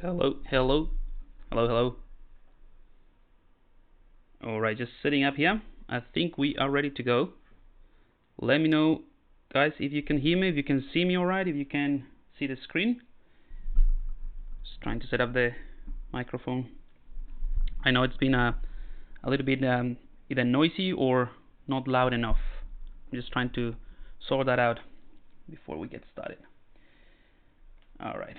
Hello, hello, hello, hello. Alright, just setting up here. I think we are ready to go. Let me know, guys, if you can hear me, if you can see me alright, if you can see the screen. Just trying to set up the microphone. I know it's been a little bit either noisy or not loud enough. I'm just trying to sort that out before we get started. Alright.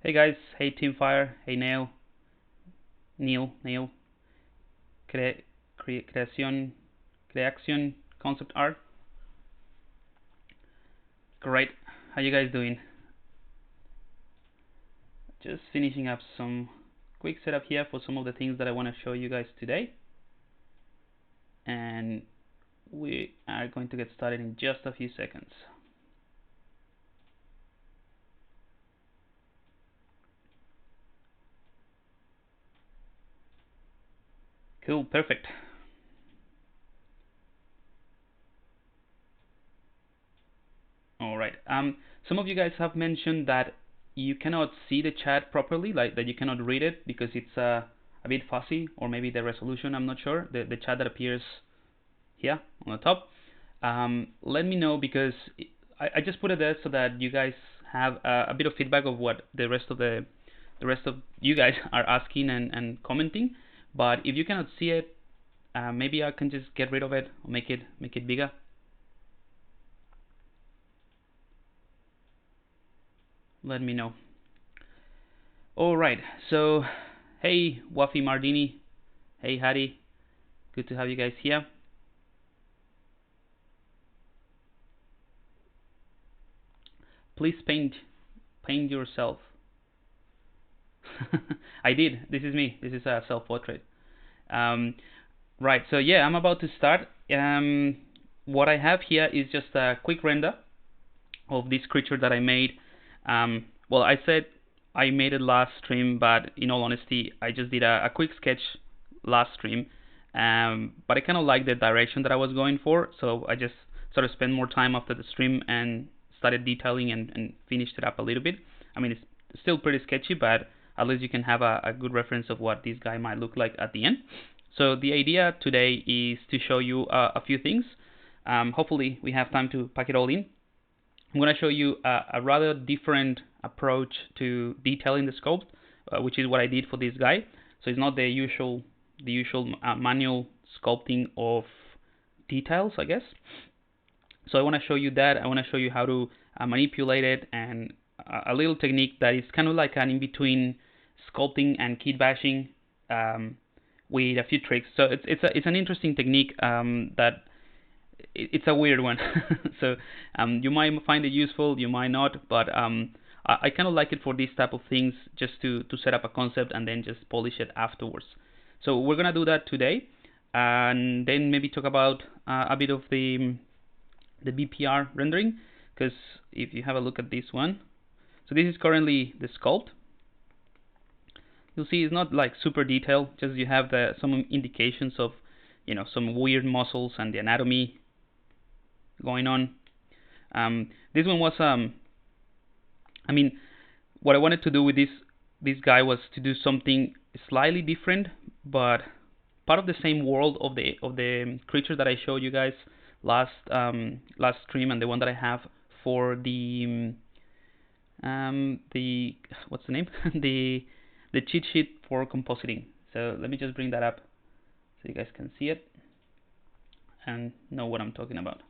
Hey guys, hey Teamfire, hey Neil, creation concept art. Great, how you guys doing? Just finishing up some quick setup here for some of the things that I want to show you guys today, and we are going to get started in just a few seconds. Cool, perfect. All right. Some of you guys have mentioned that you cannot see the chat properly, like that you cannot read it because it's a bit fuzzy, or maybe the resolution, I'm not sure. The chat that appears here on the top. Let me know, because I just put it there so that you guys have a bit of feedback of what the rest of you guys are asking and commenting. But if you cannot see it, maybe I can just get rid of it or make it bigger. Let me know. All right. So, hey Wafi Mardini, hey Hattie, good to have you guys here. Please paint yourself. I did. This is me. This is a self-portrait. Right. So yeah, I'm about to start. What I have here is just a quick render of this creature that I made. Well, I said I made it last stream, but in all honesty, I just did a quick sketch last stream. But I kind of like the direction that I was going for, so I just sort of spent more time after the stream and started detailing and finished it up a little bit. I mean, it's still pretty sketchy, but at least you can have a good reference of what this guy might look like at the end. So the idea today is to show you a few things. Hopefully we have time to pack it all in. I'm going to show you a rather different approach to detailing the sculpt, which is what I did for this guy. So it's not the usual manual sculpting of details, I guess. So I want to show you that. I want to show you how to manipulate it, and a little technique that is kind of like an in-between sculpting and kit bashing, with a few tricks. So it's an interesting technique that it's a weird one. So you might find it useful, you might not, but I kind of like it for these type of things, just to set up a concept and then just polish it afterwards. So we're gonna do that today, and then maybe talk about a bit of the Bpr rendering, because if you have a look at this one, so this is currently the sculpt. You'll see it's not like super detailed, just you have some indications of, you know, some weird muscles and the anatomy going on. This one was I mean, what I wanted to do with this guy was to do something slightly different, but part of the same world of the creature that I showed you guys last stream, and the one that I have for the what's the name the cheat sheet for compositing. So let me just bring that up so you guys can see it and know what I'm talking about.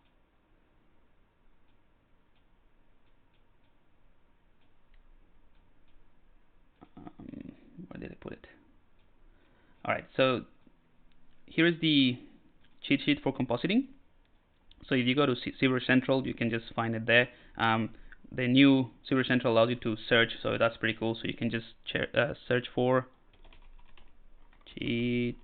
Where did I put it? Alright, so here is the cheat sheet for compositing. So if you go to Zbrush Central, you can just find it there. The new Zbrush Central allows you to search, so that's pretty cool. So you can just search for cheat.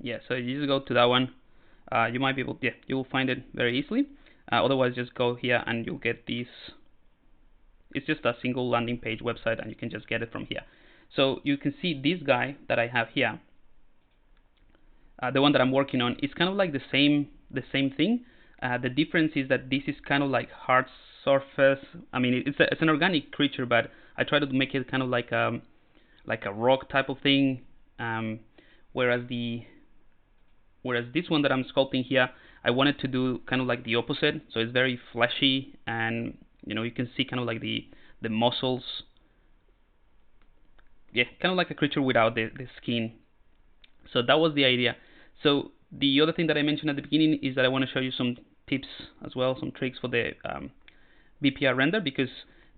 Yeah, so you just go to that one. You might be able, yeah, you will find it very easily. Otherwise, just go here and you'll get these. It's just a single landing page website, and you can just get it from here. So you can see this guy that I have here, the one that I'm working on, is kind of like the same thing, The difference is that this is kind of like hard surface. I mean, it's an organic creature, but I try to make it kind of like a rock type of thing. Whereas this one that I'm sculpting here, I wanted to do kind of like the opposite. So it's very fleshy, and you can see kind of like the muscles. Yeah, kind of like a creature without the skin. So that was the idea. So the other thing that I mentioned at the beginning is that I want to show you some tips as well, some tricks for the Bpr render, because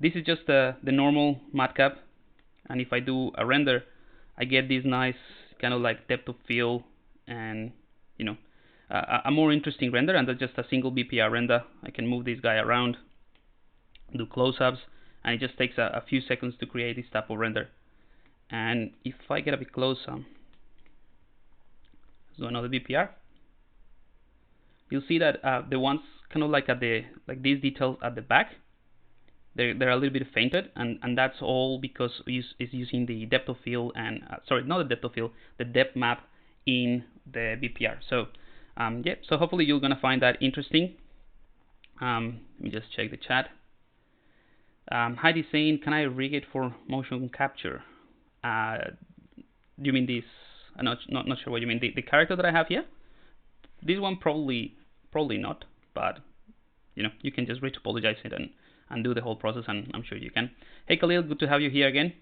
this is just the normal matcap, and if I do a render, I get this nice kind of like depth of field and a more interesting render, and that's just a single Bpr render. I can move this guy around, do close-ups, and it just takes a few seconds to create this type of render. And if I get a bit closer, let's do another Bpr. You'll see that the ones kind of like these details at the back, they're a little bit fainted, and that's all because it's using the depth of field and sorry, not the depth of field, the depth map in the Bpr. So yeah, so hopefully you're gonna find that interesting. Let me just check the chat. Heidi's saying, can I rig it for motion capture? Do you mean this? I'm not sure what you mean. The character that I have here? This one probably not, but you can just retopologize it and do the whole process, and I'm sure you can. Hey Khalil, good to have you here again.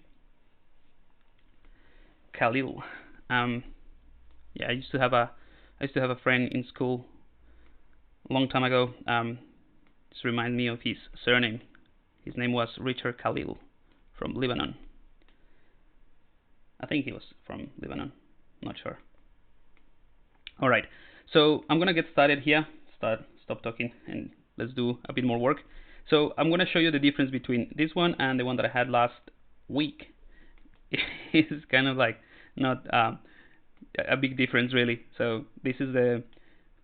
Khalil, yeah, I used to have a friend in school a long time ago. Just remind me of his surname. His name was Richard Khalil from Lebanon. I think he was from Lebanon, not sure. All right, so I'm gonna get started here. Stop talking and let's do a bit more work. So I'm gonna show you the difference between this one and the one that I had last week. It's kind of like not a big difference really. So this is the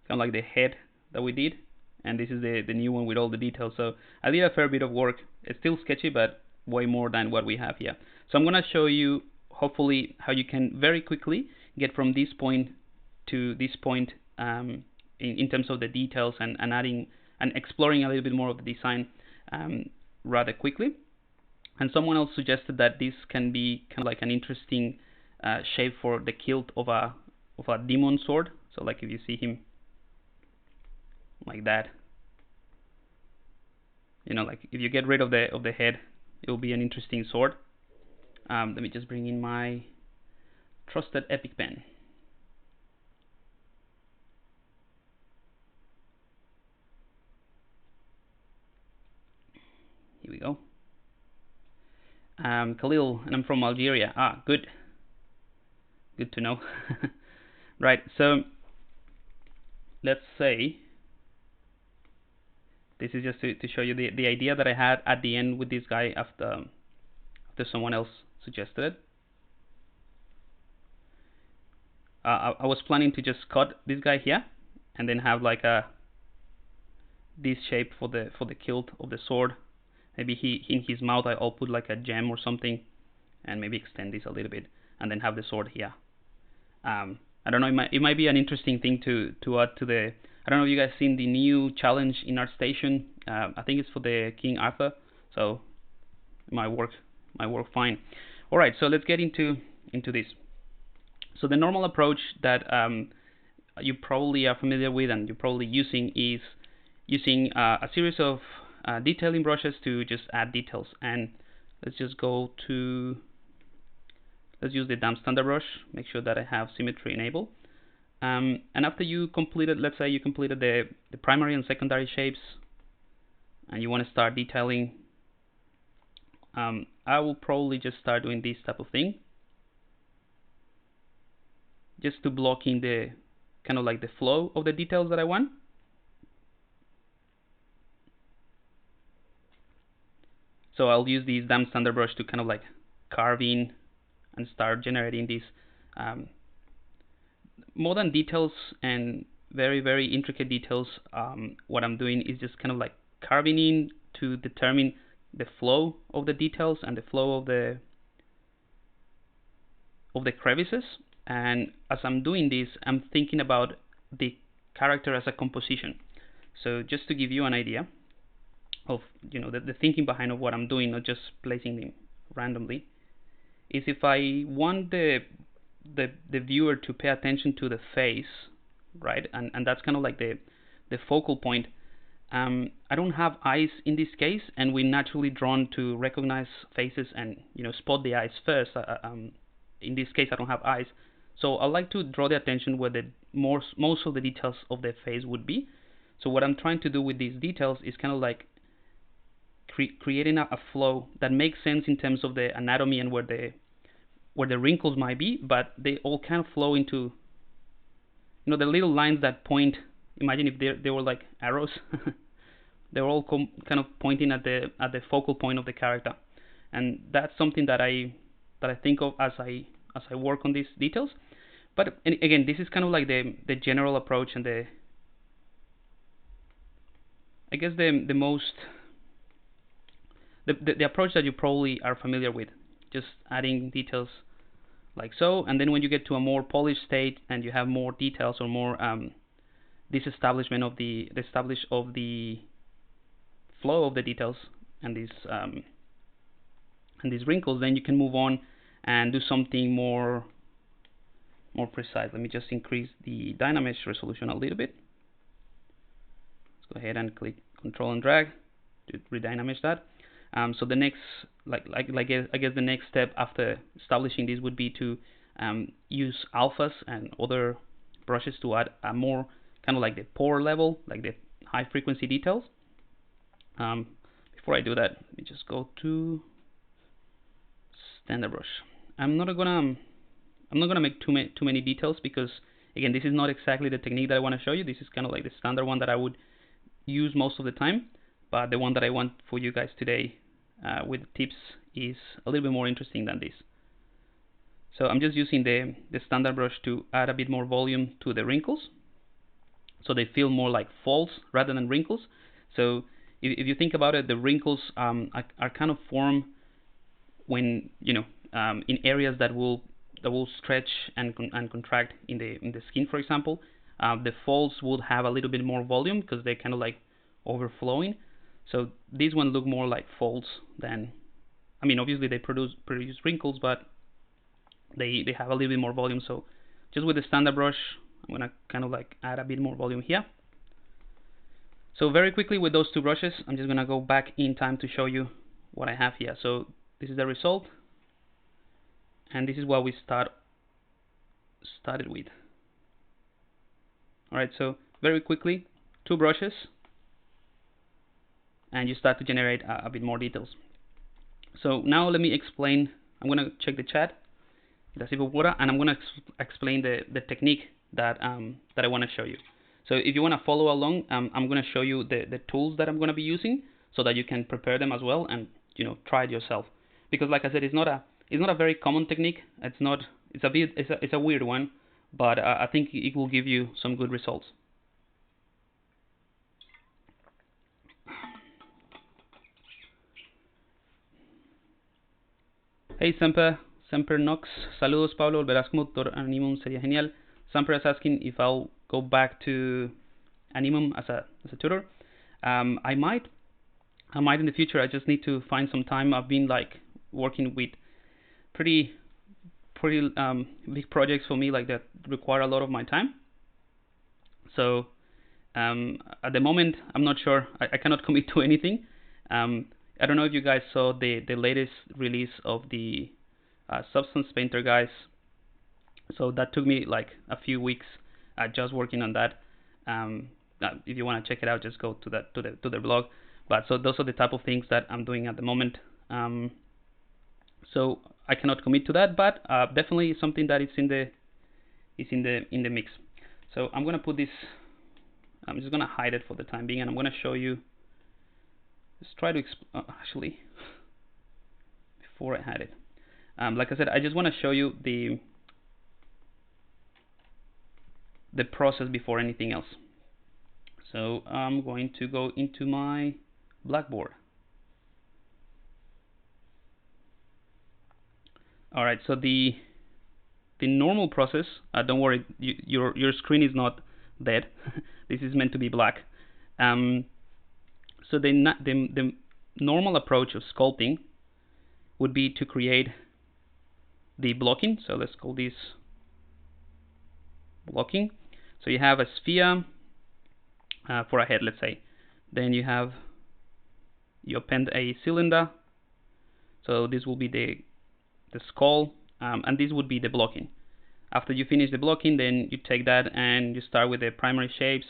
kind of like the head that we did, and this is the new one with all the details. So I did a fair bit of work. It's still sketchy, but way more than what we have here. So I'm gonna show you hopefully how you can very quickly get from this point to this point in terms of the details and adding and exploring a little bit more of the design rather quickly. And someone else suggested that this can be kind of like an interesting shape for the kilt of a demon sword. So like if you see him like that, like if you get rid of the head, it will be an interesting sword. Let me just bring in my trusted Epic pen. Here we go. Khalil, and I'm from Algeria. Ah, good. Good to know. Right, so let's say this is just to show you the idea that I had at the end with this guy after someone else suggested it. I was planning to just cut this guy here and then have like this shape for the kilt of the sword. Maybe in his mouth I'll put like a gem or something, and maybe extend this a little bit, and then have the sword here. I don't know. It might be an interesting thing to add to the. I don't know if you guys seen the new challenge in ArtStation. I think it's for the King Arthur, so it might work fine. All right, so let's get into this. So the normal approach that you probably are familiar with and you're probably using is using a series of detailing brushes to just add details. And let's just go to, let's use the damp standard brush, make sure that I have symmetry enabled. And after you completed, let's say you completed the primary and secondary shapes and you want to start detailing, I will probably just start doing this type of thing, just to block in the kind of like the flow of the details that I want. So I'll use this damp standard brush to kind of like carve in and start generating these more than details and very, very intricate details. What I'm doing is just kind of like carving in to determine the flow of the details and the flow of the crevices. And as I'm doing this, I'm thinking about the character as a composition. So just to give you an idea of the thinking behind of what I'm doing, not just placing them randomly, is if I want the viewer to pay attention to the face, right, and that's kind of like the focal point. I don't have eyes in this case, and we're naturally drawn to recognize faces and spot the eyes first. In this case, I don't have eyes, so I like to draw the attention where the most of the details of the face would be. So what I'm trying to do with these details is kind of like creating a flow that makes sense in terms of the anatomy and where the wrinkles might be, but they all kind of flow into the little lines that point. Imagine if they were like arrows. They're all kind of pointing at the focal point of the character, and that's something that I think of as I work on these details. But again, this is kind of like the general approach, and the approach that you probably are familiar with, just adding details like so, and then when you get to a more polished state and you have more details or more disestablishment of the flow of the details and these wrinkles, then you can move on and do something more precise. Let me just increase the Dynamesh resolution a little bit. Let's go ahead and click Control and drag to redynamesh that. So the next, I guess the next step after establishing this would be to use alphas and other brushes to add a more kind of like the pore level, like the high frequency details. Before I do that, let me just go to standard brush. I'm not gonna make too many details, because again, this is not exactly the technique that I want to show you. This is kind of like the standard one that I would use most of the time, but the one that I want for you guys today with tips is a little bit more interesting than this. So I'm just using the standard brush to add a bit more volume to the wrinkles, so they feel more like folds rather than wrinkles. So if you think about it, the wrinkles are kind of formed when in areas that will stretch and contract in the skin, for example. The folds would have a little bit more volume because they're kind of like overflowing. So these ones look more like folds than, obviously they produce wrinkles, but they have a little bit more volume. So just with the standard brush, I'm gonna kind of like add a bit more volume here. So very quickly with those two brushes, I'm just gonna go back in time to show you what I have here. So this is the result, and this is what we started with. Alright, so very quickly, two brushes, and you start to generate a bit more details. So now let me explain. I'm gonna check the chat, and I'm gonna explain the technique that I want to show you. So if you want to follow along, I'm going to show you the tools that I'm going to be using, so that you can prepare them as well and try it yourself. Because like I said, it's not a very common technique. It's a weird one, but I think it will give you some good results. Hey Semper Nox, saludos Pablo, volverás como Dr. Animum, sería genial. Samper is asking if I'll go back to Animum as a tutor. I might in the future. I just need to find some time. I've been like working with pretty big projects for me, like that require a lot of my time. So at the moment, I'm not sure. I cannot commit to anything. I don't know if you guys saw the latest release of the Substance Painter guys. So that took me like a few weeks just working on that. If you want to check it out, just go to the blog. But so those are the type of things that I'm doing at the moment. So I cannot commit to that, but definitely something that is in the mix. So I'm gonna put this. I'm just gonna hide it for the time being, and I'm gonna show you. Let's try to actually before I had it. Like I said, I just want to show you the process before anything else. So I'm going to go into my Blackboard. All right, so the normal process, don't worry, your screen is not dead. This is meant to be black. So the normal approach of sculpting would be to create the blocking. So let's call this blocking. So you have a sphere for a head, let's say. Then you append a cylinder. So this will be the skull, and this would be the blocking. After you finish the blocking, then you take that and you start with the primary shapes.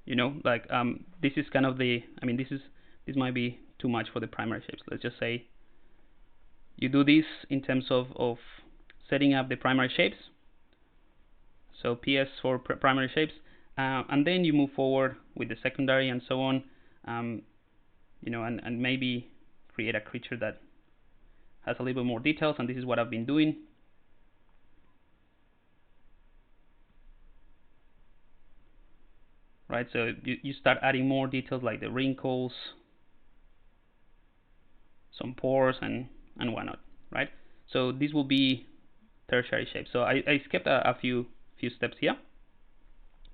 You know, like this is kind of the, I mean, this might be too much for the primary shapes. Let's just say you do this in terms of setting up the primary shapes. So PS for primary shapes, and then you move forward with the secondary and so on. You know, and maybe create a creature that has a little bit more details, and this is what I've been doing. Right, so you start adding more details like the wrinkles, some pores, and whatnot, right? So this will be tertiary shapes. So I skipped a few steps here,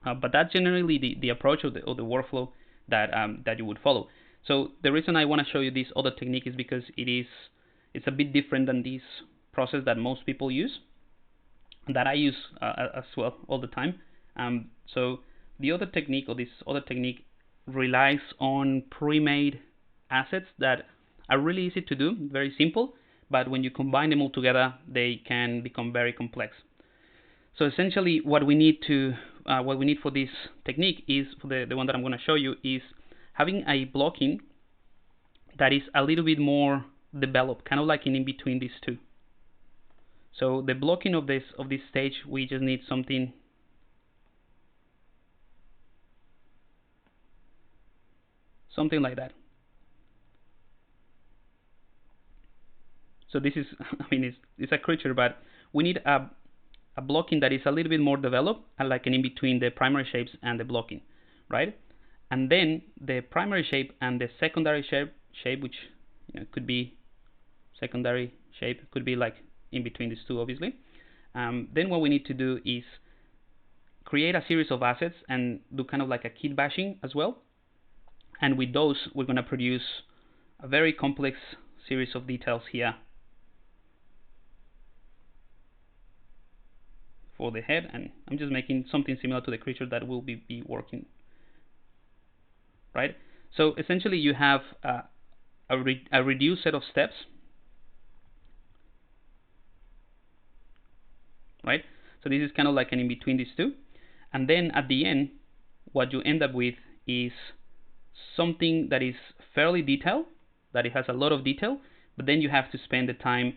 but that's generally the approach of the workflow that you would follow. So the reason I want to show you this other technique is because it's a bit different than this process that most people use, that I use as well all the time. So the other technique, or this other technique, relies on pre-made assets that are really easy to do, very simple, but when you combine them all together, they can become very complex. So essentially, what we need for this technique is, for the one that I'm going to show you, is having a blocking that is a little bit more developed, kind of like in between these two. So the blocking of this stage, we just need something like that. So this is, I mean, it's a creature, but we need a blocking that is a little bit more developed, and like in between the primary shapes and the blocking, right? And then the primary shape and the secondary shape, which, you know, could be secondary shape, could be like in between these two, obviously. Then what we need to do is create a series of assets and do kind of like a kit bashing as well. And with those, we're going to produce a very complex series of details here for the head, and I'm just making something similar to the creature that will be working, right? So essentially, you have a reduced set of steps, right? So this is kind of like an in between these two, and then at the end, what you end up with is something that is fairly detailed, that it has a lot of detail, but then you have to spend the time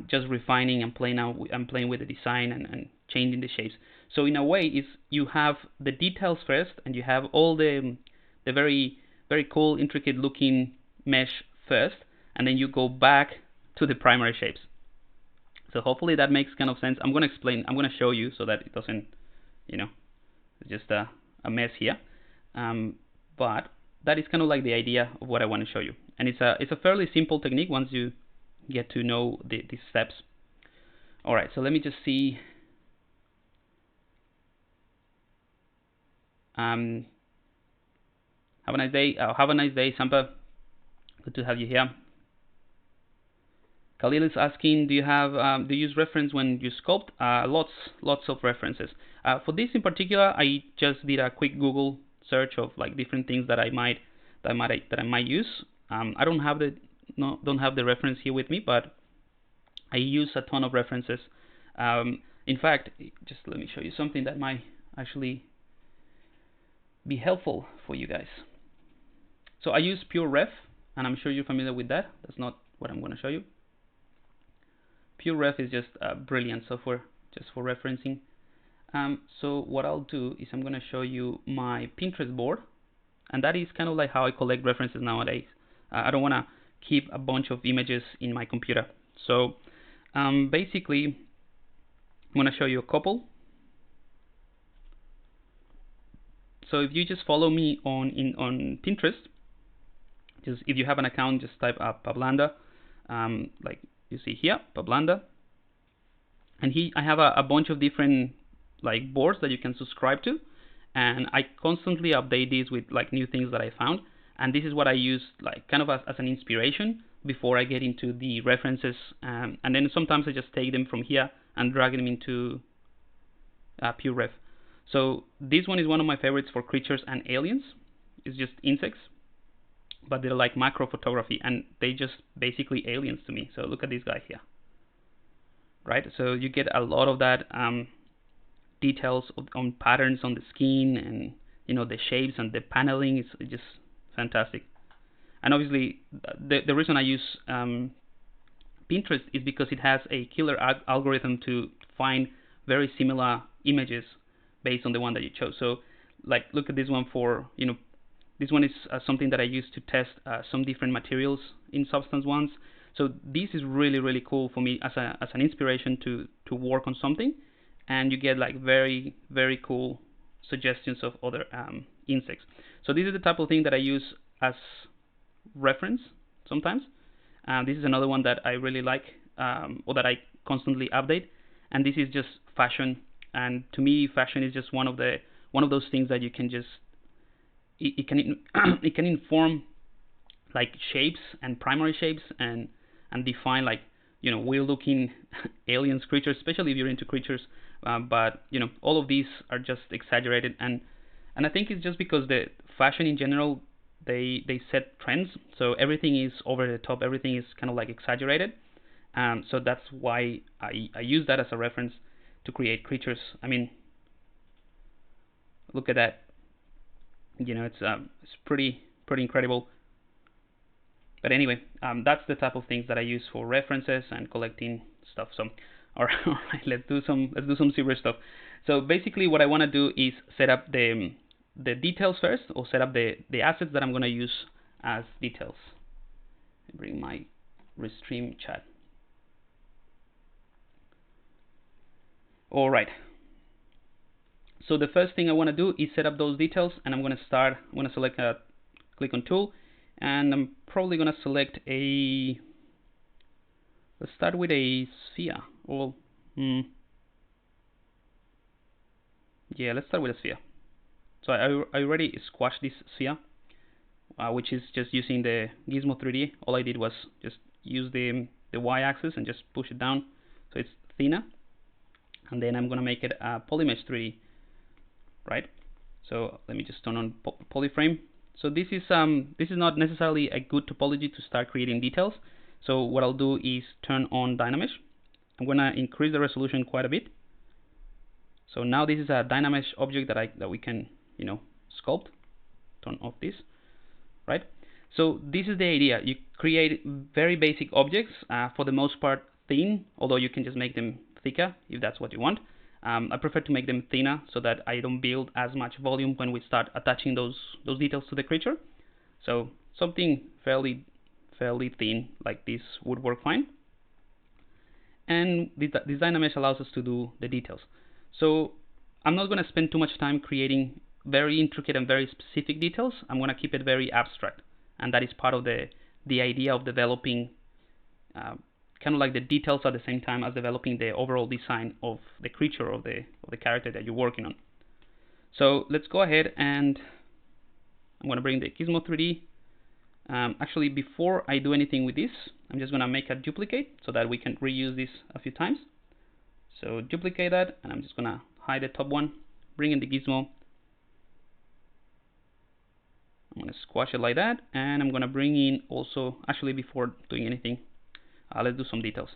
just refining and playing with the design and changing the shapes. So in a way, is you have the details first, and you have all the very cool, intricate looking mesh first, and then you go back to the primary shapes. So hopefully that makes kind of sense. I'm going to show you so that it doesn't, you know, it's just a mess here. But that is kind of like the idea of what I want to show you. And it's a fairly simple technique once you get to know these steps. All right, so let me just see. Have a nice day. Have a nice day, Sampa. Good to have you here. Khalil is asking, do you use reference when you sculpt? Lots of references. For this in particular, I just did a quick Google search of like different things that I might use. I don't have the reference here with me, but I use a ton of references. In fact, just let me show you something that might actually be helpful for you guys. So I use Pure Ref, and I'm sure you're familiar with that. That's not what I'm going to show you. Pure Ref is just brilliant software just for referencing. So what I'll do is I'm going to show you my Pinterest board, and that is kind of like how I collect references nowadays. I don't want to keep a bunch of images in my computer. So basically, I'm going to show you a couple. So if you just follow me on Pinterest, just if you have an account, just type up Pablanda, like you see here, Pablanda. And I have a bunch of different like boards that you can subscribe to, and I constantly update these with like new things that I found. And this is what I use like kind of as an inspiration before I get into the references, and then sometimes I just take them from here and drag them into pure ref. So this one is one of my favorites for creatures and aliens. It's just insects, but they're like macro photography, and they just basically aliens to me. So look at this guy here, right? So you get a lot of that details on patterns on the skin, and you know, the shapes and the paneling is just fantastic. And obviously the reason I use Pinterest is because it has a killer algorithm to find very similar images based on the one that you chose. So like look at this one for, you know, this one is something that I use to test some different materials in Substance ones. So this is really, really cool for me as an inspiration to work on something, and you get like very, very cool suggestions of other insects. So this is the type of thing that I use as reference sometimes. This is another one that I really like, or that I constantly update, and this is just fashion. And to me, fashion is just one of those things that you can just it can inform like shapes and primary shapes, and define like, you know, weird looking aliens, creatures, especially if you're into creatures. But you know, all of these are just exaggerated, and I think it's just because the fashion in general, they set trends, so everything is over the top, everything is kind of like exaggerated. So that's why I use that as a reference to create creatures. I mean, look at that. You know, it's pretty incredible. But anyway, that's the type of things that I use for references and collecting stuff. So, all right, let's do some serious stuff. So basically, what I want to do is set up the details first, or set up the assets that I'm going to use as details. Bring my restream chat. All right. So the first thing I want to do is set up those details, and I'm going to select click on tool, and I'm probably going to select let's start with a sphere. Well, yeah, let's start with a sphere. So I already squashed this sphere, which is just using the Gizmo 3D. All I did was just use the y-axis and just push it down so it's thinner, and then I'm going to make it a polymesh 3D. Right, so let me just turn on polyframe. So this is not necessarily a good topology to start creating details. So what I'll do is turn on Dynamesh. I'm gonna increase the resolution quite a bit. So now this is a Dynamesh object that we can, you know, sculpt. Turn off this, right? So this is the idea. You create very basic objects, for the most part thin, although you can just make them thicker if that's what you want. I prefer to make them thinner so that I don't build as much volume when we start attaching those details to the creature. So something fairly thin like this would work fine. And this Dynamesh allows us to do the details. So I'm not going to spend too much time creating very intricate and very specific details. I'm going to keep it very abstract, and that is part of the idea of developing kind of like the details at the same time as developing the overall design of the creature, of the character that you're working on. So let's go ahead, and I'm going to bring the Gizmo 3D. Actually, before I do anything with this, I'm just going to make a duplicate so that we can reuse this a few times. So duplicate that, and I'm just going to hide the top one, bring in the Gizmo. I'm going to squash it like that, and I'm going to bring in also, actually before doing anything, let's do some details.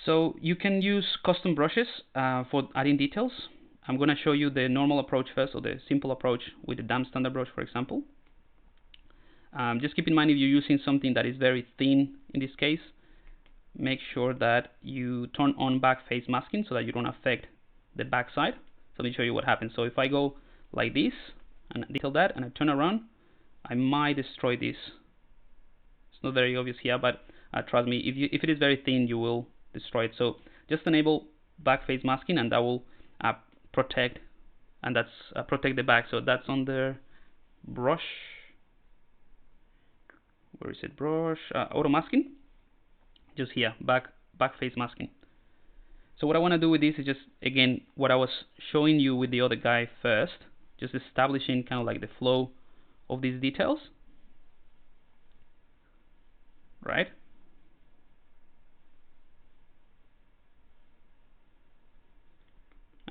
So you can use custom brushes for adding details. I'm going to show you the normal approach first, or the simple approach with the damp standard brush, for example. Just keep in mind, if you're using something that is very thin, in this case, make sure that you turn on back face masking so that you don't affect the back side. So let me show you what happens. So if I go like this and detail that, and I turn around, I might destroy this. It's not very obvious here, but trust me, if it is very thin, you will destroy it. So just enable back face masking, and that will protect, and that's protect the back. So that's under brush. Where is it? Brush auto masking. just here, back face masking. So what I want to do with this is just, again, what I was showing you with the other guy first, just establishing kind of like the flow of these details, right?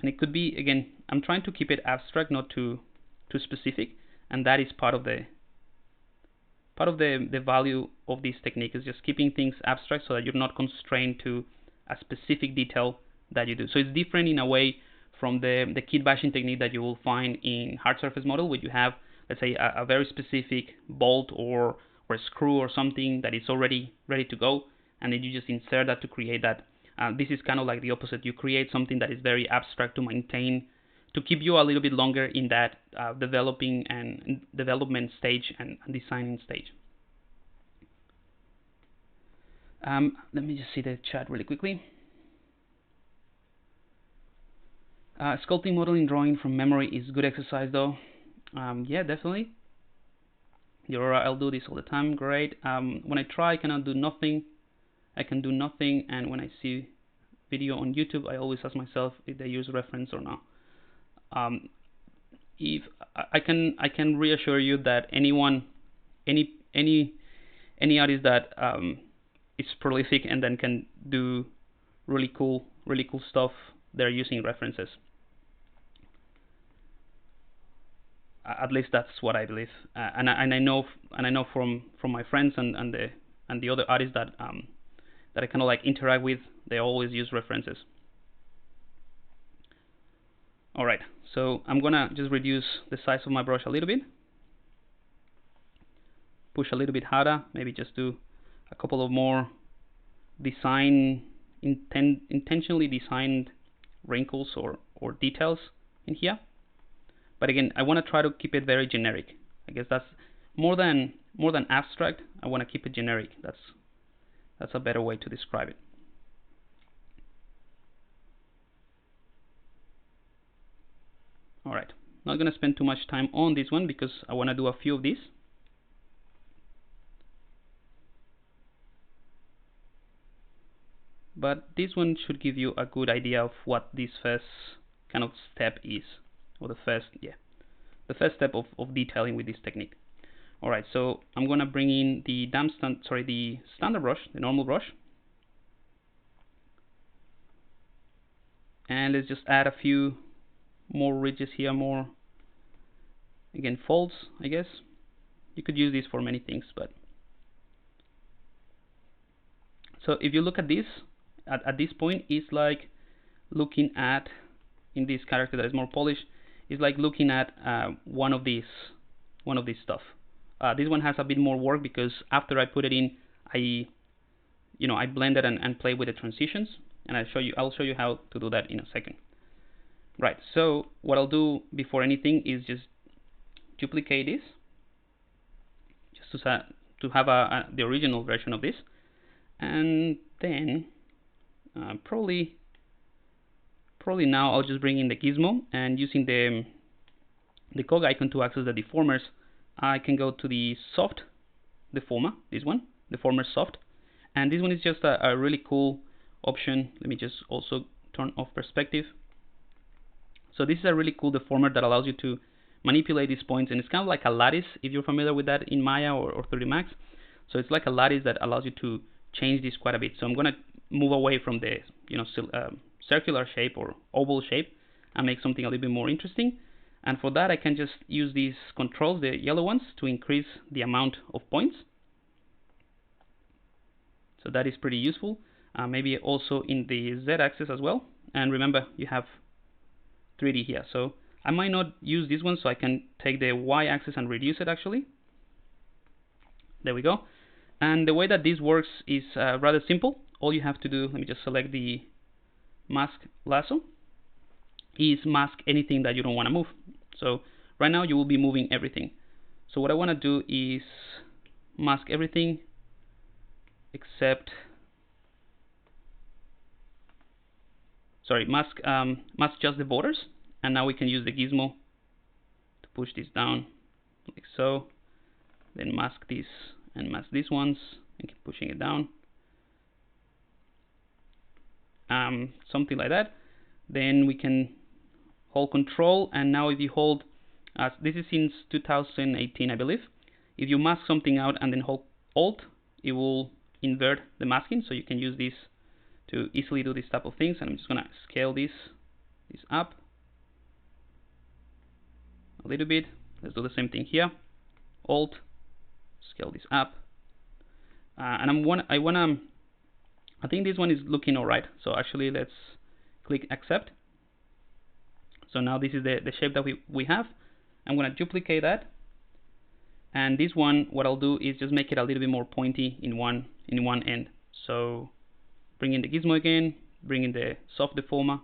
And it could be, again, I'm trying to keep it abstract, not too specific, and that is part of the value of this technique, is just keeping things abstract so that you're not constrained to a specific detail that you do. So it's different in a way from the kit bashing technique that you will find in hard surface model, where you have, let's say, a very specific bolt or a screw or something that is already ready to go, and then you just insert that to create that. This is kind of like the opposite. You create something that is very abstract to maintain, to keep you a little bit longer in that developing and development stage and designing stage. Let me just see the chat really quickly. Sculpting modeling drawing from memory is good exercise though. Yeah, definitely. I'll do this all the time. Great. When I try, I cannot do nothing. I can do nothing, and when I see video on YouTube, I always ask myself if they use reference or not. If I can reassure you that any artist that is prolific and then can do really cool stuff, they're using references. At least that's what I believe, and I know from my friends and the other artists that I kind of like interact with, they always use references. All right, so I'm gonna just reduce the size of my brush a little bit, push a little bit harder, maybe just do a couple of more intentionally designed wrinkles or details in here. But again, I want to try to keep it very generic. I guess that's more than abstract. I want to keep it generic. That's a better way to describe it. All right, not going to spend too much time on this one because I want to do a few of these. But this one should give you a good idea of what this first kind of step is, or the first step of detailing with this technique. All right, so I'm going to bring in the standard brush, the normal brush, and let's just add a few more ridges here, more, again, folds, I guess. You could use this for many things, but so if you look at this, at this point, it's like looking at, in this character that is more polished, it's like looking at one of these stuff. This one has a bit more work because after I put it in, I blended and played with the transitions, and I'll show you how to do that in a second. Right, so what I'll do before anything is just duplicate this, just to have the original version of this, and then probably now I'll just bring in the gizmo, and using the cog icon to access the deformers, I can go to the soft deformer, this one, deformer soft, and this one is just a really cool option. Let me just also turn off perspective. So this is a really cool deformer that allows you to manipulate these points, and it's kind of like a lattice if you're familiar with that in Maya or 3D Max. So it's like a lattice that allows you to change this quite a bit. So I'm going to move away from the circular shape or oval shape and make something a little bit more interesting. And for that, I can just use these controls, the yellow ones, to increase the amount of points. So that is pretty useful. Maybe also in the Z-axis as well. And remember, you have 3D here. So I might not use this one, so I can take the Y-axis and reduce it actually. There we go. And the way that this works is rather simple. All you have to do, let me just select the mask lasso, is mask anything that you don't want to move. So right now you will be moving everything. So what I want to do is mask everything except, mask just the borders. And now we can use the gizmo to push this down like so, then mask this and mask these ones and keep pushing it down. something like that. Then we can hold Control, and now if you hold, this is since 2018, I believe. If you mask something out and then hold Alt, it will invert the masking, so you can use this to easily do this type of things. And I'm just gonna scale this up a little bit. Let's do the same thing here. Alt, scale this up, and I think this one is looking alright. So actually, let's click Accept. So now this is the shape that we have. I'm gonna duplicate that, and this one, what I'll do is just make it a little bit more pointy in one end. So bring in the gizmo again, bring in the soft deformer,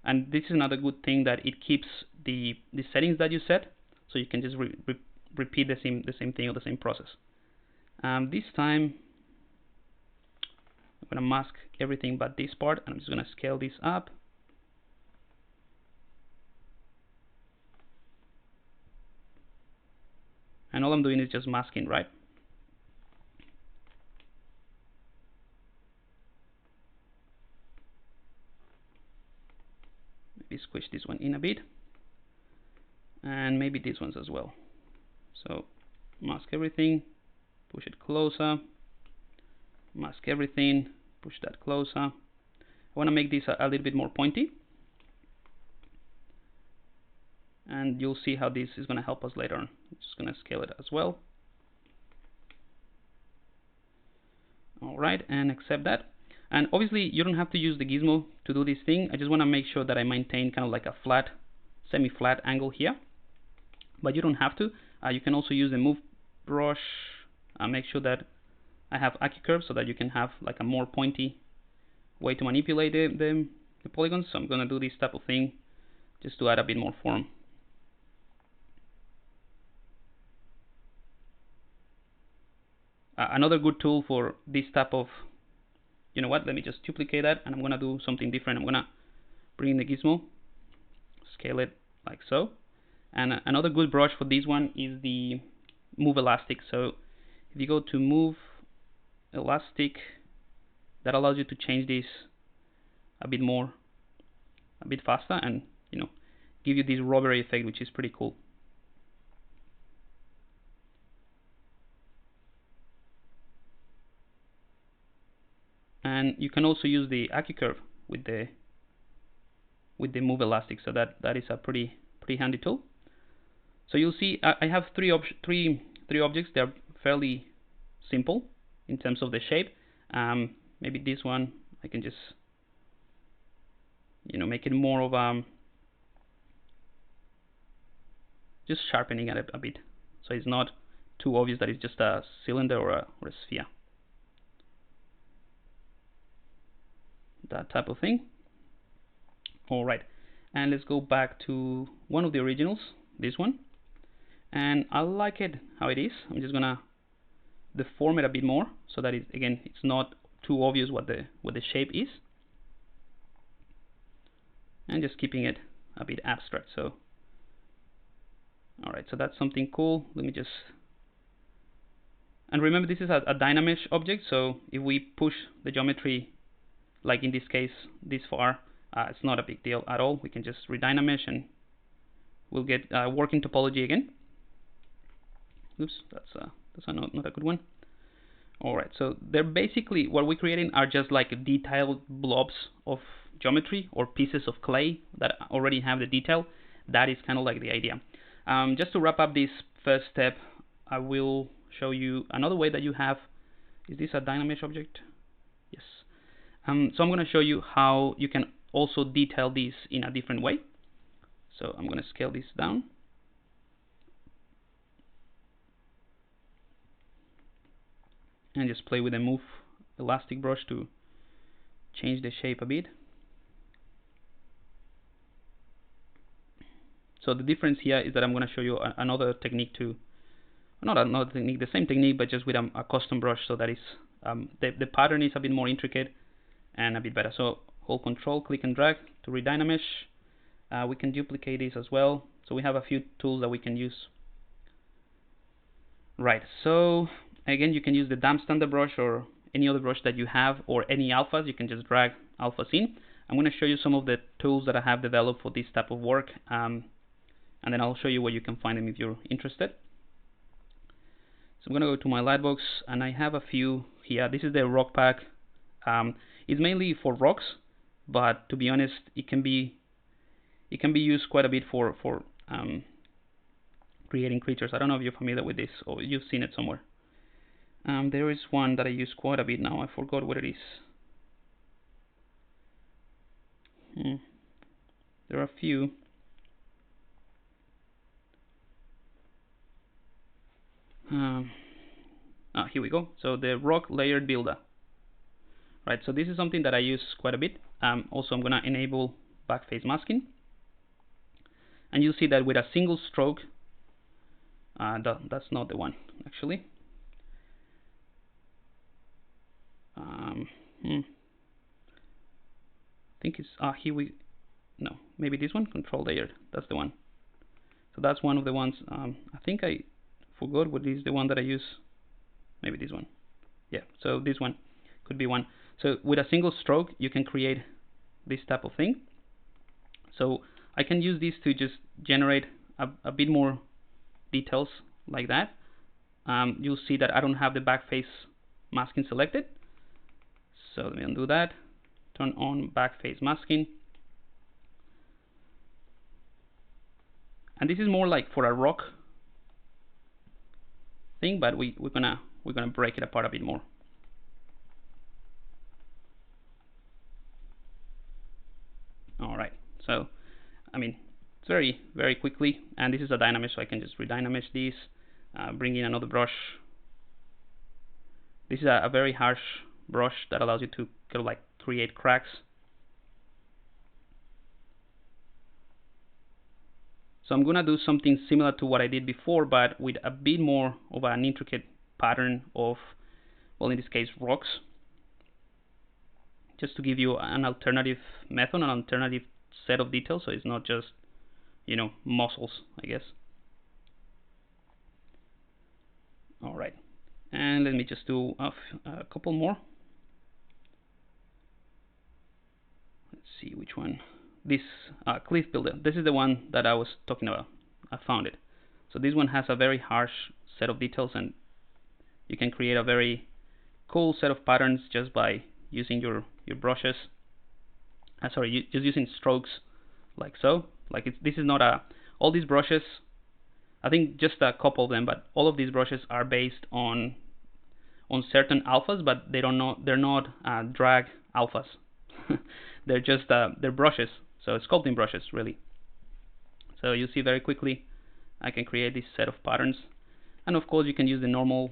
and this is another good thing, that it keeps the settings that you set, so you can just repeat the same thing or the same process. This time I'm gonna mask everything but this part, and I'm just gonna scale this up. And all I'm doing is just masking, right? Maybe squish this one in a bit, and maybe these ones as well. So mask everything, push it closer, mask everything, push that closer. I want to make this a little bit more pointy, and you'll see how this is going to help us later on. I'm just going to scale it as well. Alright, and accept that. And obviously you don't have to use the gizmo to do this thing. I just want to make sure that I maintain kind of like a flat, semi-flat angle here, but you don't have to. You can also use the move brush, make sure that I have AccuCurve so that you can have like a more pointy way to manipulate the polygons. So I'm going to do this type of thing just to add a bit more form. Another good tool for this type of, you know what, let me just duplicate that, and I'm going to do something different. I'm going to bring in the gizmo, scale it like so. And another good brush for this one is the Move Elastic. So if you go to Move Elastic, that allows you to change this a bit faster, and give you this rubbery effect, which is pretty cool. And you can also use the AccuCurve with the Move Elastic, so that is a pretty handy tool. So you'll see I have three objects. They're fairly simple in terms of the shape. Maybe this one I can just make it more of just sharpening it a bit, so it's not too obvious that it's just a cylinder or a sphere. That type of thing. Alright, and let's go back to one of the originals, this one, and I like it how it is. I'm just gonna deform it a bit more so that it's not too obvious what the shape is, and just keeping it a bit abstract. So alright, so that's something cool. Let me just, and remember, this is a Dynamesh object, so if we push the geometry, like in this case, this far, it's not a big deal at all. We can just redynamesh and we'll get working topology again. Oops, that's not a good one. Alright, so they're basically, what we're creating are just like detailed blobs of geometry or pieces of clay that already have the detail. That is kind of like the idea. Just to wrap up this first step, I will show you another way that you have. Is this a Dynamesh object? Yes. So I'm going to show you how you can also detail these in a different way. So I'm going to scale this down. And just play with the Move Elastic brush to change the shape a bit. So the difference here is that I'm going to show you another technique not another technique, the same technique, but just with a custom brush. So that is, the pattern is a bit more intricate and a bit better. So hold Control, click and drag to redynamesh. We can duplicate this as well. So we have a few tools that we can use. Right, so again, you can use the damp standard brush or any other brush that you have, or any alphas. You can just drag alpha scene. I'm going to show you some of the tools that I have developed for this type of work, and then I'll show you where you can find them if you're interested. So I'm going to go to my lightbox, and I have a few here. This is the rock pack. It's mainly for rocks, but to be honest, it can be used quite a bit for creating creatures. I don't know if you're familiar with this or you've seen it somewhere. There is one that I use quite a bit now. I forgot what it is. There are a few. Here we go. So the rock layered builder. Right, so this is something that I use quite a bit. Also, I'm going to enable backface masking. And you'll see that with a single stroke, that's not the one, actually. I think it's, no, maybe this one, control layered, that's the one. So that's one of the ones, I think I forgot what is the one that I use. Maybe this one. Yeah, so this one could be one. So with a single stroke, you can create this type of thing. So I can use this to just generate a bit more details like that. You'll see that I don't have the backface masking selected. So let me undo that. Turn on backface masking. And this is more like for a rock thing, but we're gonna break it apart a bit more. All right. So, I mean, it's very quickly, and this is a dynamesh, so I can just redynamesh this, bring in another brush. This is a very harsh brush that allows you to kind of like create cracks. So I'm gonna do something similar to what I did before, but with a bit more of an intricate pattern of, well, in this case, rocks. Just to give you an alternative method, an alternative set of details, so it's not just, you know, muscles, I guess. All right, and let me just do a couple more. Let's see which one. This cliff builder. This is the one that I was talking about. I found it. So this one has a very harsh set of details, and you can create a very cool set of patterns just by using your brushes. Just using strokes like so. Like this is not all these brushes. I think just a couple of them, but all of these brushes are based on certain alphas, but they're not drag alphas. They're just they're brushes. So sculpting brushes, really. So you see very quickly, I can create this set of patterns, and of course you can use the normal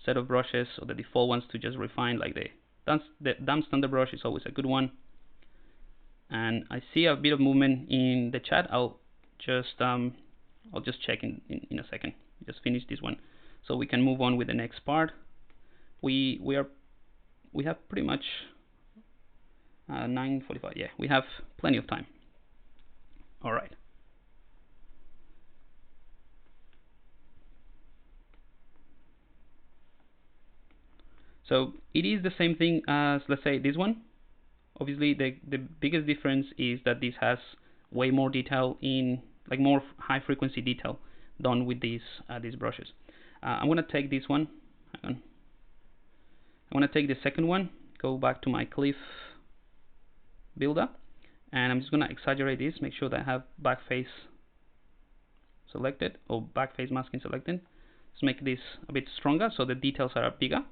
set of brushes or the default ones to just refine, like the damp standard brush is always a good one. And I see a bit of movement in the chat. I'll just check in a second. Just finish this one, so we can move on with the next part. We have pretty much 9:45. Yeah, we have plenty of time. All right. So it is the same thing as, let's say, this one. Obviously, the biggest difference is that this has way more detail in, like, more high frequency detail done with these brushes. I'm gonna take this one. Hang on. I'm gonna take the second one. Go back to my cliff builder, and I'm just gonna exaggerate this. Make sure that I have backface selected or backface masking selected. Let's make this a bit stronger so the details are bigger.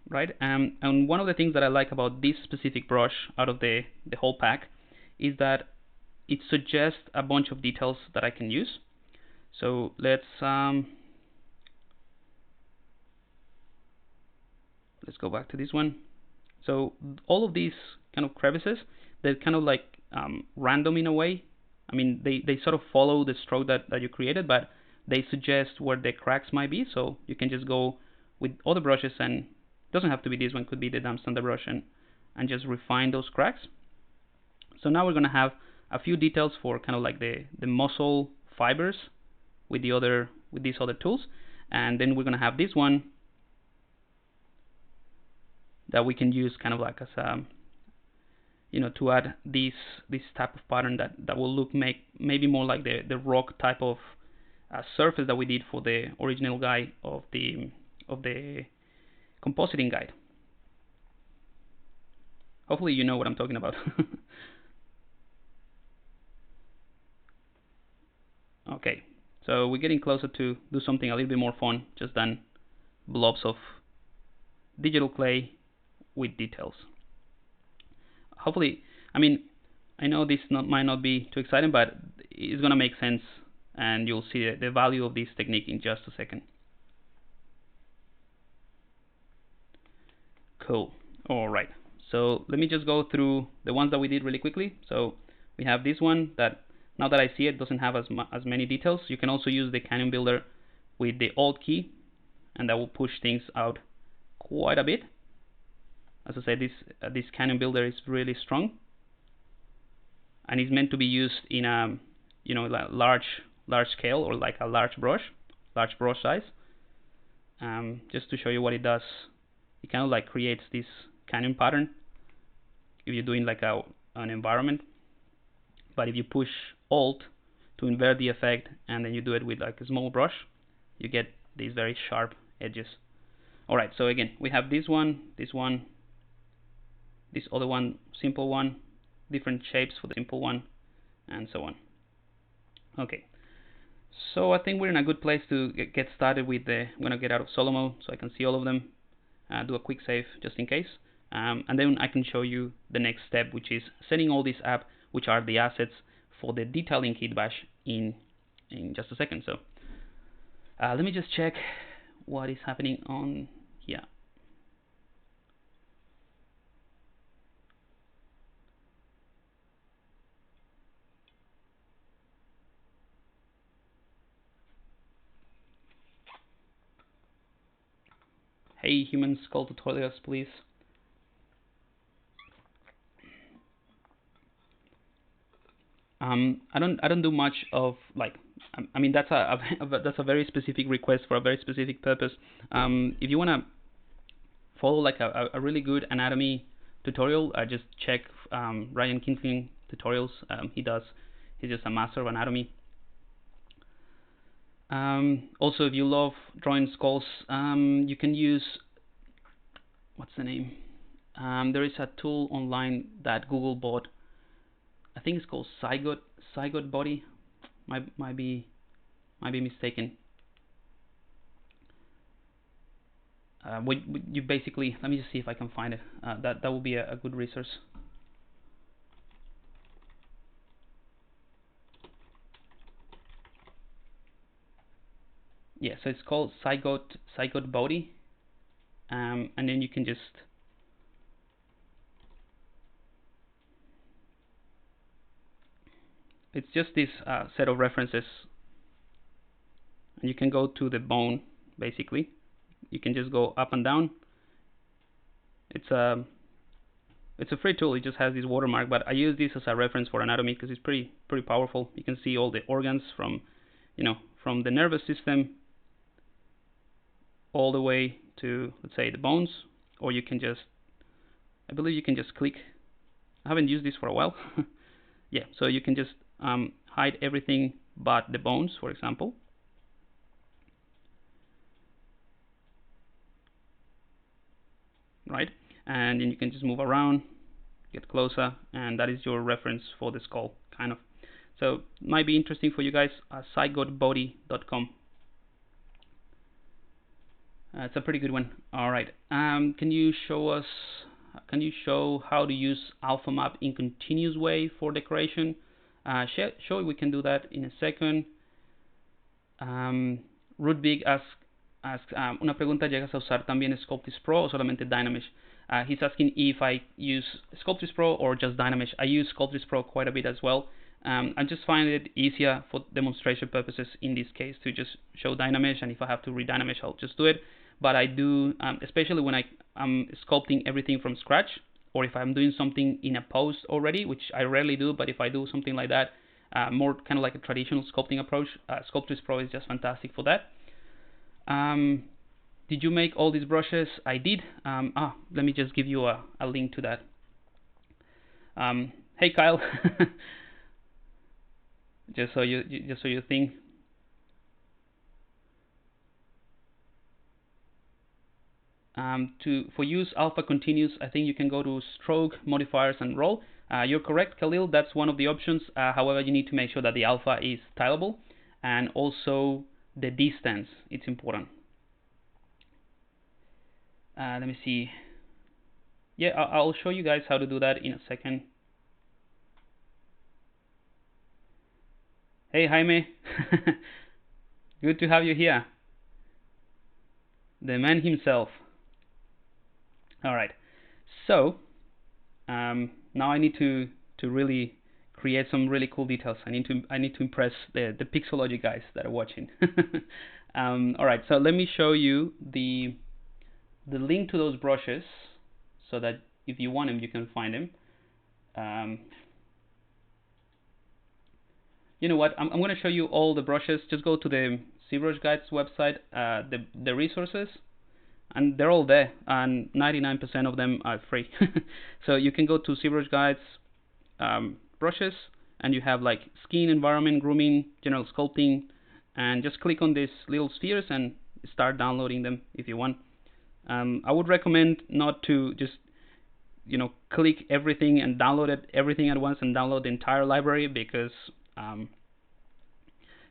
Right, and one of the things that I like about this specific brush out of the whole pack is that it suggests a bunch of details that I can use. So let's go back to this one. So all of these kind of crevices, they're kind of like random in a way. I mean, they sort of follow the stroke that you created, but they suggest where the cracks might be. So you can just go with other brushes, and doesn't have to be this one, could be the damp standard brush, and just refine those cracks. So now we're gonna have a few details for kind of like the muscle fibers with these other tools, and then we're gonna have this one that we can use kind of like as a, to add this type of pattern that will look maybe more like the rock type of surface that we did for the original guide of the compositing guide. Hopefully you know what I'm talking about. Okay, so we're getting closer to do something a little bit more fun just than blobs of digital clay with details. Hopefully, I mean, I know this might not be too exciting, but it's gonna make sense, and you'll see the value of this technique in just a second. Cool. All right. So let me just go through the ones that we did really quickly. So we have this one that, now that I see it, doesn't have as many details. You can also use the Canyon Builder with the Alt key, and that will push things out quite a bit. As I said, this Canyon Builder is really strong, and it's meant to be used in a like large scale, or like a large brush size. Just to show you what it does, it kind of like creates this canyon pattern if you're doing like an environment. But if you push Alt to invert the effect, and then you do it with like a small brush, you get these very sharp edges. Alright, so again, we have this one, this other one, simple one, different shapes for the simple one, and so on. Okay, so I think we're in a good place to get started with I'm going to get out of solo mode so I can see all of them, do a quick save just in case, and then I can show you the next step, which is setting all these up, which are the assets for the detailing kit bash in just a second. So let me just check what is happening on here. Hey, human sculpt tutorials, please. I don't do much of like, I mean that's a very specific request for a very specific purpose. If you wanna follow like a really good anatomy tutorial, just check Ryan Kinsling tutorials. He's just a master of anatomy. Also, if you love drawing skulls, you can use, what's the name? There is a tool online that Google bought. I think it's called Zygote Body. Might be mistaken. You basically, let me just see if I can find it. That will be a good resource. Yeah, so it's called Zygote Body, and then you can just it's just this set of references, and you can go to the bone. Basically, you can just go up and down. It's a free tool. It just has this watermark, but I use this as a reference for anatomy because it's pretty powerful. You can see all the organs from from the nervous system all the way to, let's say, the bones, or you can just, I believe you can just click. I haven't used this for a while. Yeah, so you can just hide everything but the bones, for example. Right, and then you can just move around, get closer, and that is your reference for the skull, kind of. So it might be interesting for you guys. Zygotebody.com. It's a pretty good one. All right. Can you show how to use alpha map in continuous way for decoration? Sure, we can do that in a second. Rudbig asks, una pregunta, ¿llegas a usar también Sculptors Pro o solamente Dynamesh? He's asking if I use Sculptors Pro or just Dynamesh. I use Sculptors Pro quite a bit as well. I just find it easier for demonstration purposes in this case to just show Dynamesh, and if I have to re-Dynamesh, I'll just do it. But I do, especially when I'm sculpting everything from scratch, or if I'm doing something in a post already, which I rarely do, but if I do something like that, more kind of like a traditional sculpting approach, Sculptors Pro is just fantastic for that. did you make all these brushes? I did. Let me just give you a link to that. Hey Kyle, just so you think. For use alpha continuous, I think you can go to stroke, modifiers, and roll. You're correct, Khalil. That's one of the options. However, you need to make sure that the alpha is tileable, and also the distance. It's important. Let me see. Yeah, I'll show you guys how to do that in a second. Hey Jaime, good to have you here. The man himself. All right, so now I need to really create some really cool details. I need to impress the Pixology guys that are watching. All right, so let me show you the link to those brushes, so that if you want them, you can find them. You know what? I'm going to show you all the brushes. Just go to the Zbrush Guides website, the resources, and they're all there, and 99% of them are free. So you can go to Zbrush Guides, brushes, and you have like skin, environment, grooming, general sculpting, and just click on these little spheres and start downloading them if you want. I would recommend not to just click everything and download everything at once and download the entire library, because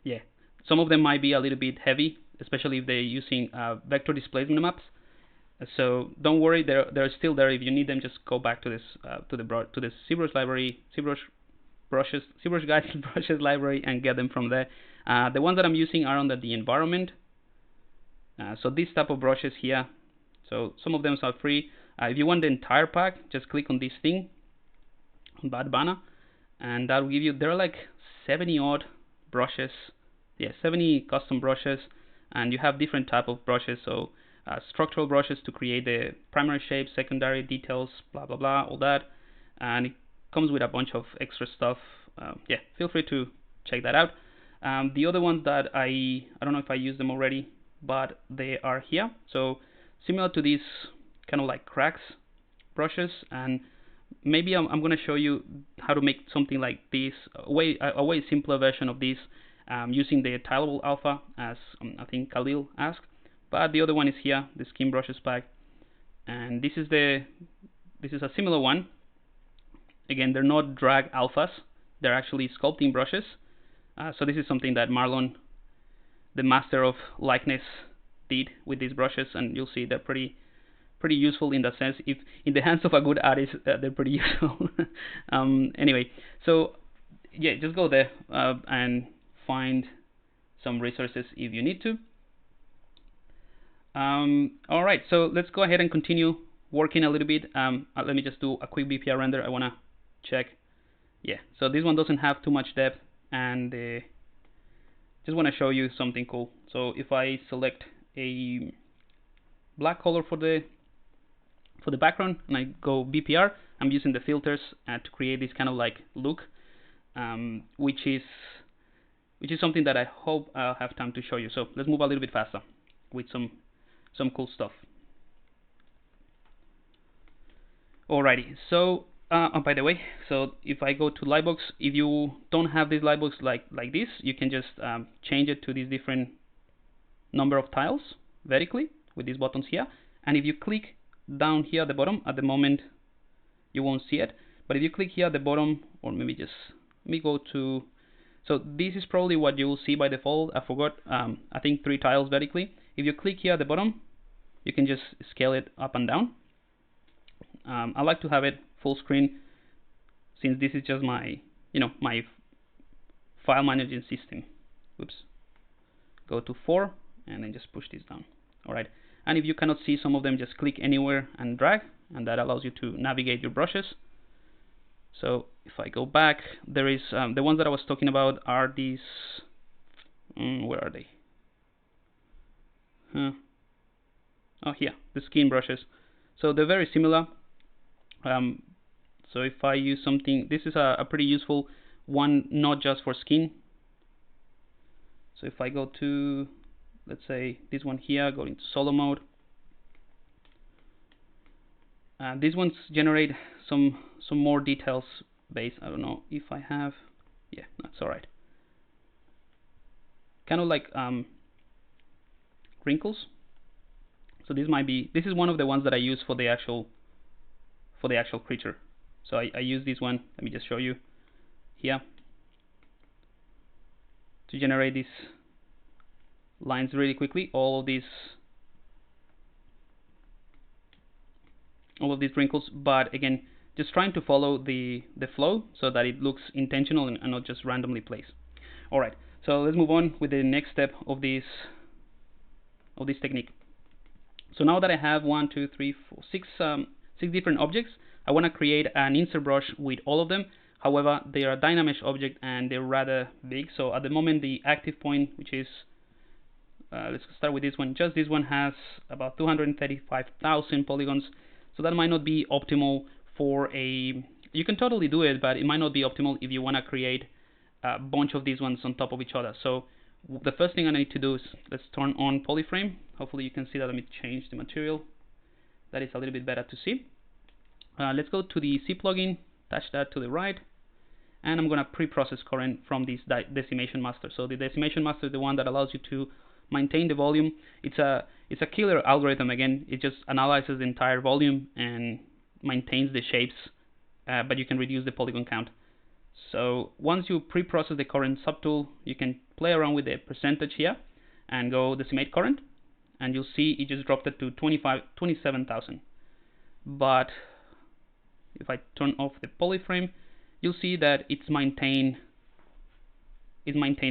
yeah, some of them might be a little bit heavy, especially if they're using vector displacement maps. So don't worry, they're still there. If you need them, just go back to this to the Zbrush library, Zbrush Brushes, Zbrush Guides Brushes library, and get them from there. The ones that I'm using are under the environment. So this type of brushes here. So some of them are free. If you want the entire pack, just click on this thing, on that banner, and that will give you. There are like 70 odd brushes. Yeah, 70 custom brushes, and you have different type of brushes. So structural brushes to create the primary shapes, secondary details, blah blah blah, all that, and it comes with a bunch of extra stuff. Yeah, feel free to check that out. The other ones that I don't know if I used them already, but they are here. So similar to these kind of like cracks brushes, and maybe I'm going to show you how to make something like this, a way simpler version of this, using the tileable alpha, as I think Khalil asked. But the other one is here, the skin brushes pack, and this is a similar one. Again, they're not drag alphas; they're actually sculpting brushes. So this is something that Marlon, the master of likeness, did with these brushes, and you'll see they're pretty useful in that sense. If in the hands of a good artist, they're pretty useful. Anyway, so yeah, just go there and find some resources if you need to. All right, so let's go ahead and continue working a little bit. Let me just do a quick Bpr render. I want to check. Yeah, so this one doesn't have too much depth, and just want to show you something cool. So if I select a black color for the background, and I go Bpr, I'm using the filters to create this kind of like look, which is something that I hope I'll have time to show you. So let's move a little bit faster with some cool stuff. Alrighty, so by the way, so if I go to Lightbox, if you don't have this Lightbox like this, you can just change it to these different number of tiles vertically with these buttons here. And if you click down here at the bottom, at the moment you won't see it, but if you click here at the bottom, or maybe just let me go to, so this is probably what you will see by default. I forgot, I think 3 tiles vertically. If you click here at the bottom, you can just scale it up and down. I like to have it full screen, since this is just my my file managing system. Oops. Go to 4 and then just push this down. Alright, and if you cannot see some of them, just click anywhere and drag, and that allows you to navigate your brushes. So if I go back, there is the ones that I was talking about are these. Where are they? Oh, here, the skin brushes. So they're very similar. So if I use something, this is a pretty useful one, not just for skin. So if I go to, let's say this one here, go into solo mode, These ones generate some more details based. I don't know if I have. Yeah, that's all right. Kind of like wrinkles. So this is one of the ones that I use for the actual creature. So I use this one. Let me just show you here to generate these lines really quickly. All of these wrinkles, but again, just trying to follow the flow so that it looks intentional and not just randomly placed. All right, so let's move on with the next step of this technique. So now that I have 6 different objects, I want to create an insert brush with all of them. However, they are a Dynamesh object and they're rather big. So at the moment, the active point, which is let's start with this one. Just this one has about 235,000 polygons. So that might not be optimal for a. You can totally do it, but it might not be optimal if you want to create a bunch of these ones on top of each other. So the first thing I need to do is let's turn on polyframe. Hopefully you can see that. Let me change the material. That is a little bit better to see. Let's go to the C plugin, attach that to the right, and I'm going to pre-process current from this Decimation Master. So the Decimation Master is the one that allows you to maintain the volume. It's a killer algorithm. Again, it just analyzes the entire volume and maintains the shapes, but you can reduce the polygon count. So once you pre-process the current subtool, you can play around with the percentage here and go decimate current, and you'll see it just dropped it to 27,000. But if I turn off the polyframe, you'll see that it's maintained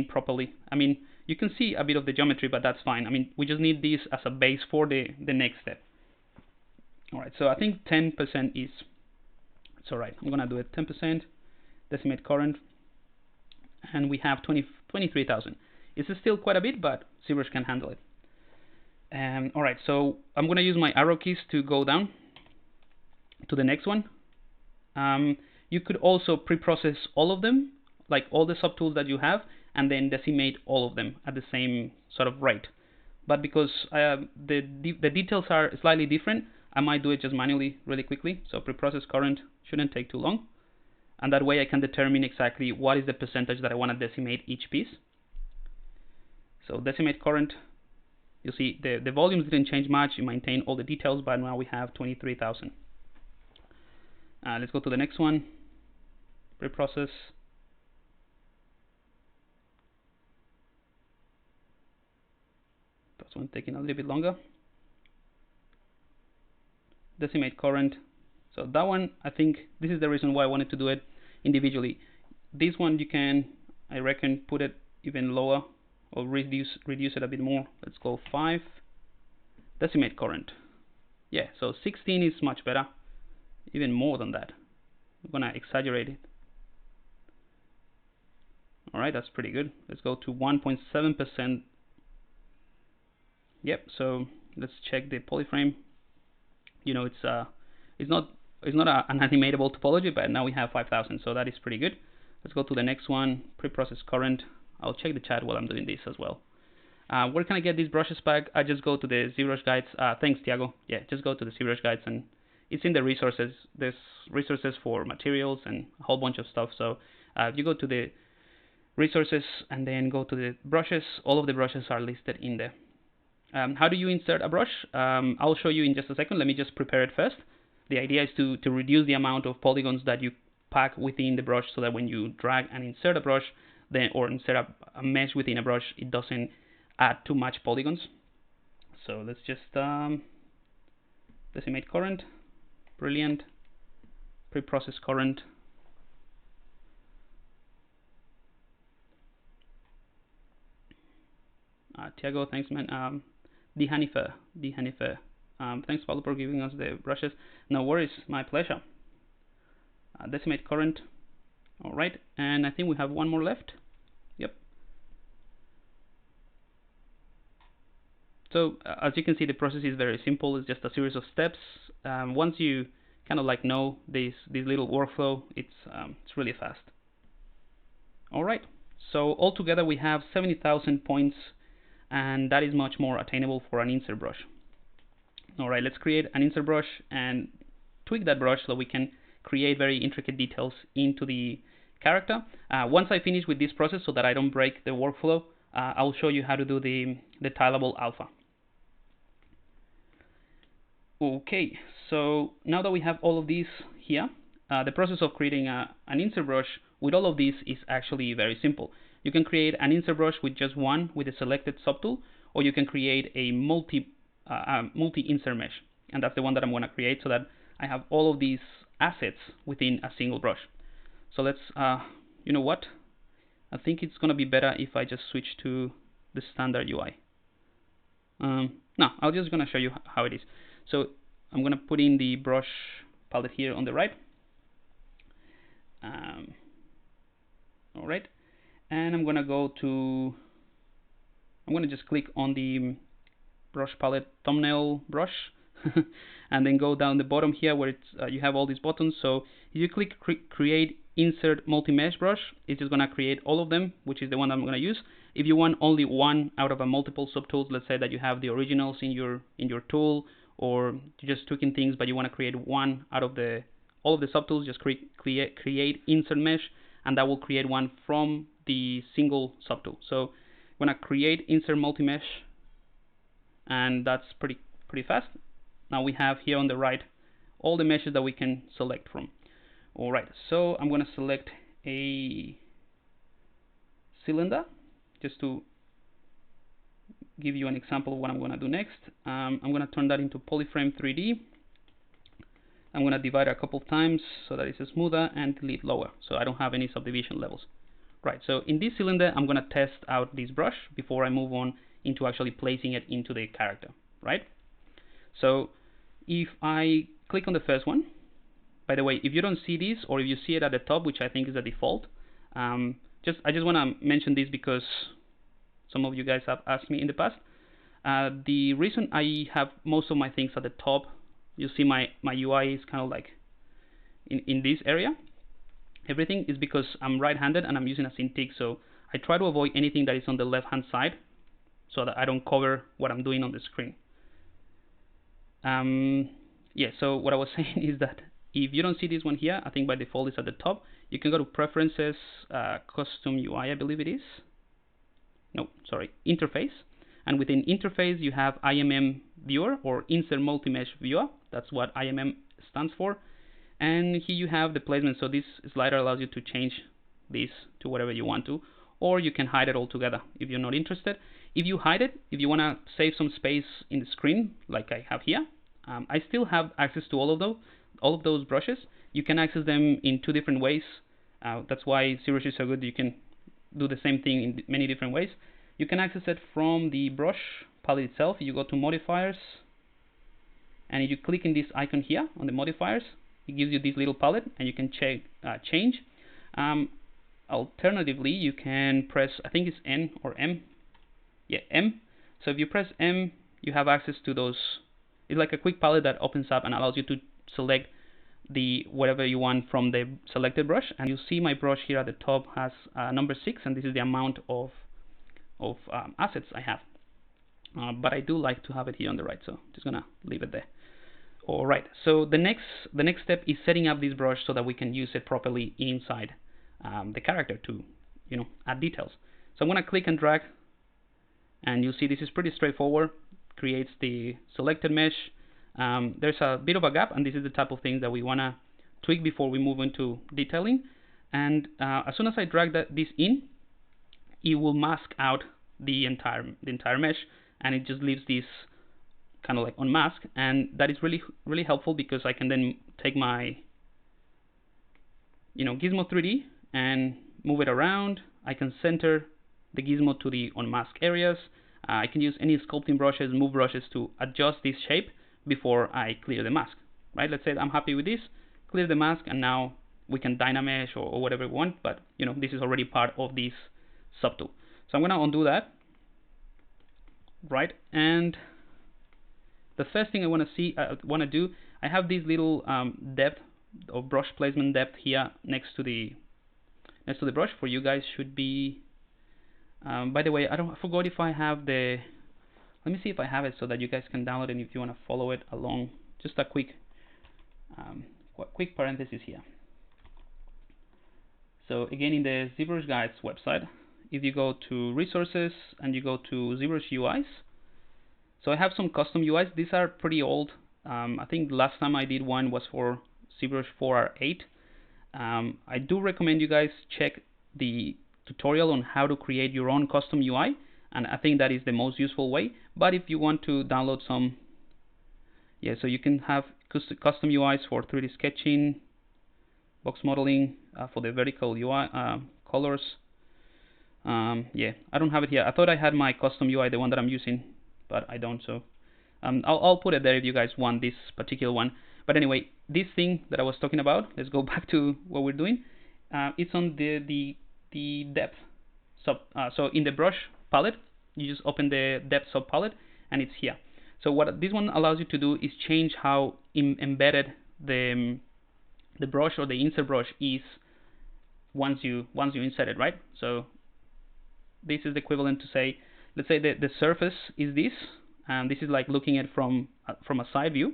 properly. I mean, you can see a bit of the geometry, but that's fine. I mean, we just need this as a base for the next step. All right, so I think 10% is, it's all right. I'm gonna do it 10%, decimate current, and we have 23,000. It's still quite a bit, but Zbrush can handle it. All right, so I'm gonna use my arrow keys to go down to the next one. You could also pre-process all of them, like all the subtools that you have, and then decimate all of them at the same sort of rate. But because the details are slightly different, I might do it just manually really quickly. So pre-process current shouldn't take too long, and that way I can determine exactly what is the percentage that I want to decimate each piece. So decimate current, you see the volumes didn't change much. You maintain all the details, but now we have 23,000. Let's go to the next one. Pre-process. That's one taking a little bit longer. Decimate current. So that one, I think this is the reason why I wanted to do it individually. This one you can, I reckon, put it even lower or reduce it a bit more. Let's go 5. Decimate current. Yeah, so 16 is much better. Even more than that. I'm gonna exaggerate it. All right, that's pretty good. Let's go to 1.7%. Yep. So let's check the polyframe. You know, it's not an animatable topology, but now we have 5,000, so that is pretty good. Let's go to the next one. Pre-process current. I'll check the chat while I'm doing this as well. Where can I get these brushes back? I just go to the Zbrush guides. Thanks, Tiago. Yeah, just go to the Zbrush guides and it's in the resources. There's resources for materials and a whole bunch of stuff. So if you go to the resources and then go to the brushes, all of the brushes are listed in there. How do you insert a brush? I'll show you in just a second. Let me just prepare it first. The idea is to reduce the amount of polygons that you pack within the brush so that when you drag and insert a brush, or insert a mesh within a brush, it doesn't add too much polygons. So let's just decimate current. Brilliant. Pre-process current. Tiago, thanks, man. Hanifer. Thanks, Pablo, for giving us the brushes. No worries, my pleasure. Decimate current. All right, and I think we have one more left. Yep. So as you can see, the process is very simple. It's just a series of steps. Once you kind of like know this little workflow, it's really fast. All right. So altogether we have 70,000 points, and that is much more attainable for an insert brush. All right, let's create an insert brush, and tweak that brush so we can create very intricate details into the character. Once I finish with this process so that I don't break the workflow, I'll show you how to do the tileable alpha. Okay, so now that we have all of these here, the process of creating an insert brush with all of these is actually very simple. You can create an insert brush with just one with a selected subtool, or you can create a multi-insert mesh. And that's the one that I'm going to create so that I have all of these assets within a single brush. So let's, you know what? I think it's going to be better if I just switch to the standard UI. No, I'm just going to show you how it is. So I'm going to put in the brush palette here on the right. All right. And I'm going to go to, I'm going to just click on the brush palette thumbnail brush and then go down the bottom here where it's, you have all these buttons. So if you click create insert multi-mesh brush, it's just going to create all of them, which is the one I'm going to use. If you want only one out of a multiple subtools, let's say that you have the originals in your tool, or you're just tweaking things but you want to create one out of all of the subtools, just create insert mesh, and that will create one from the single subtool. So I'm going to create insert multi-mesh, and that's pretty fast. Now we have here on the right all the meshes that we can select from. All right, so I'm going to select a cylinder just to give you an example of what I'm going to do next. I'm going to turn that into polyframe 3D. I'm going to divide it a couple of times so that it's smoother, and delete lower so I don't have any subdivision levels. Right, so in this cylinder I'm going to test out this brush before I move on into actually placing it into the character, right? So if I click on the first one, by the way, if you don't see this, or if you see it at the top, which I think is the default, I just want to mention this because some of you guys have asked me in the past. The reason I have most of my things at the top, you see my UI is kind of like in this area. Everything is because I'm right-handed and I'm using a Cintiq, so I try to avoid anything that is on the left-hand side so that I don't cover what I'm doing on the screen. Yeah, so what I was saying is that if you don't see this one here, I think by default it's at the top. You can go to Preferences, Custom UI, I believe it is. No, sorry, Interface. And within Interface, you have IMM Viewer, or Insert Multi-Mesh Viewer. That's what IMM stands for. And here you have the placement. So this slider allows you to change this to whatever you want to, or you can hide it altogether if you're not interested. If you hide it, if you want to save some space in the screen, like I have here, I still have access to all of those brushes. You can access them in two different ways. That's why Zbrush is so good. You can do the same thing in many different ways. You can access it from the brush palette itself. You go to Modifiers, and if you click in this icon here on the Modifiers, it gives you this little palette, and you can change. Alternatively, you can press, I think it's N or M. Yeah, M. So if you press M, you have access to those. It's like a quick palette that opens up and allows you to select the whatever you want from the selected brush. And you see my brush here at the top has number 6, and this is the amount of assets I have. But I do like to have it here on the right, so just gonna leave it there. All right. So the next step is setting up this brush so that we can use it properly inside the character to, add details. So I'm gonna click and drag, and you'll see this is pretty straightforward. Creates the selected mesh. There's a bit of a gap, and this is the type of thing that we wanna tweak before we move into detailing. And as soon as I drag this in, it will mask out the entire mesh, and it just leaves this kind of like unmasked. And that is really helpful because I can then take my Gizmo 3D and move it around. I can center the gizmo to the unmasked areas. I can use any sculpting brushes, move brushes to adjust this shape before I clear the mask. Right? Let's say I'm happy with this, clear the mask, and now we can dynamesh or whatever we want. But this is already part of this subtool. So I'm gonna undo that. Right, and the first thing I want to do, I have this little depth or brush placement depth here next to the brush. For you guys should be. By the way, I forgot if I have the. Let me see if I have it so that you guys can download it if you want to follow it along. Just a quick quick parenthesis here. So again, in the ZBrush Guides website, if you go to resources and you go to ZBrush UIs, so I have some custom UIs. These are pretty old. I think the last time I did one was for ZBrush 4R8. I do recommend you guys check the tutorial on how to create your own custom UI, and I think that is the most useful way. But if you want to download some, yeah, so you can have custom UIs for 3D sketching, box modeling, for the vertical UI colors. Yeah, I don't have it here. I thought I had my custom UI, the one that I'm using, but I don't. So I'll put it there if you guys want this particular one. But anyway, this thing that I was talking about, let's go back to what we're doing. It's on the depth sub. So in the brush palette, you just open the depth sub palette, and it's here. So what this one allows you to do is change how embedded the brush or the insert brush is once you insert it, right? So this is the equivalent to say, let's say the surface is this, and this is like looking at from a side view,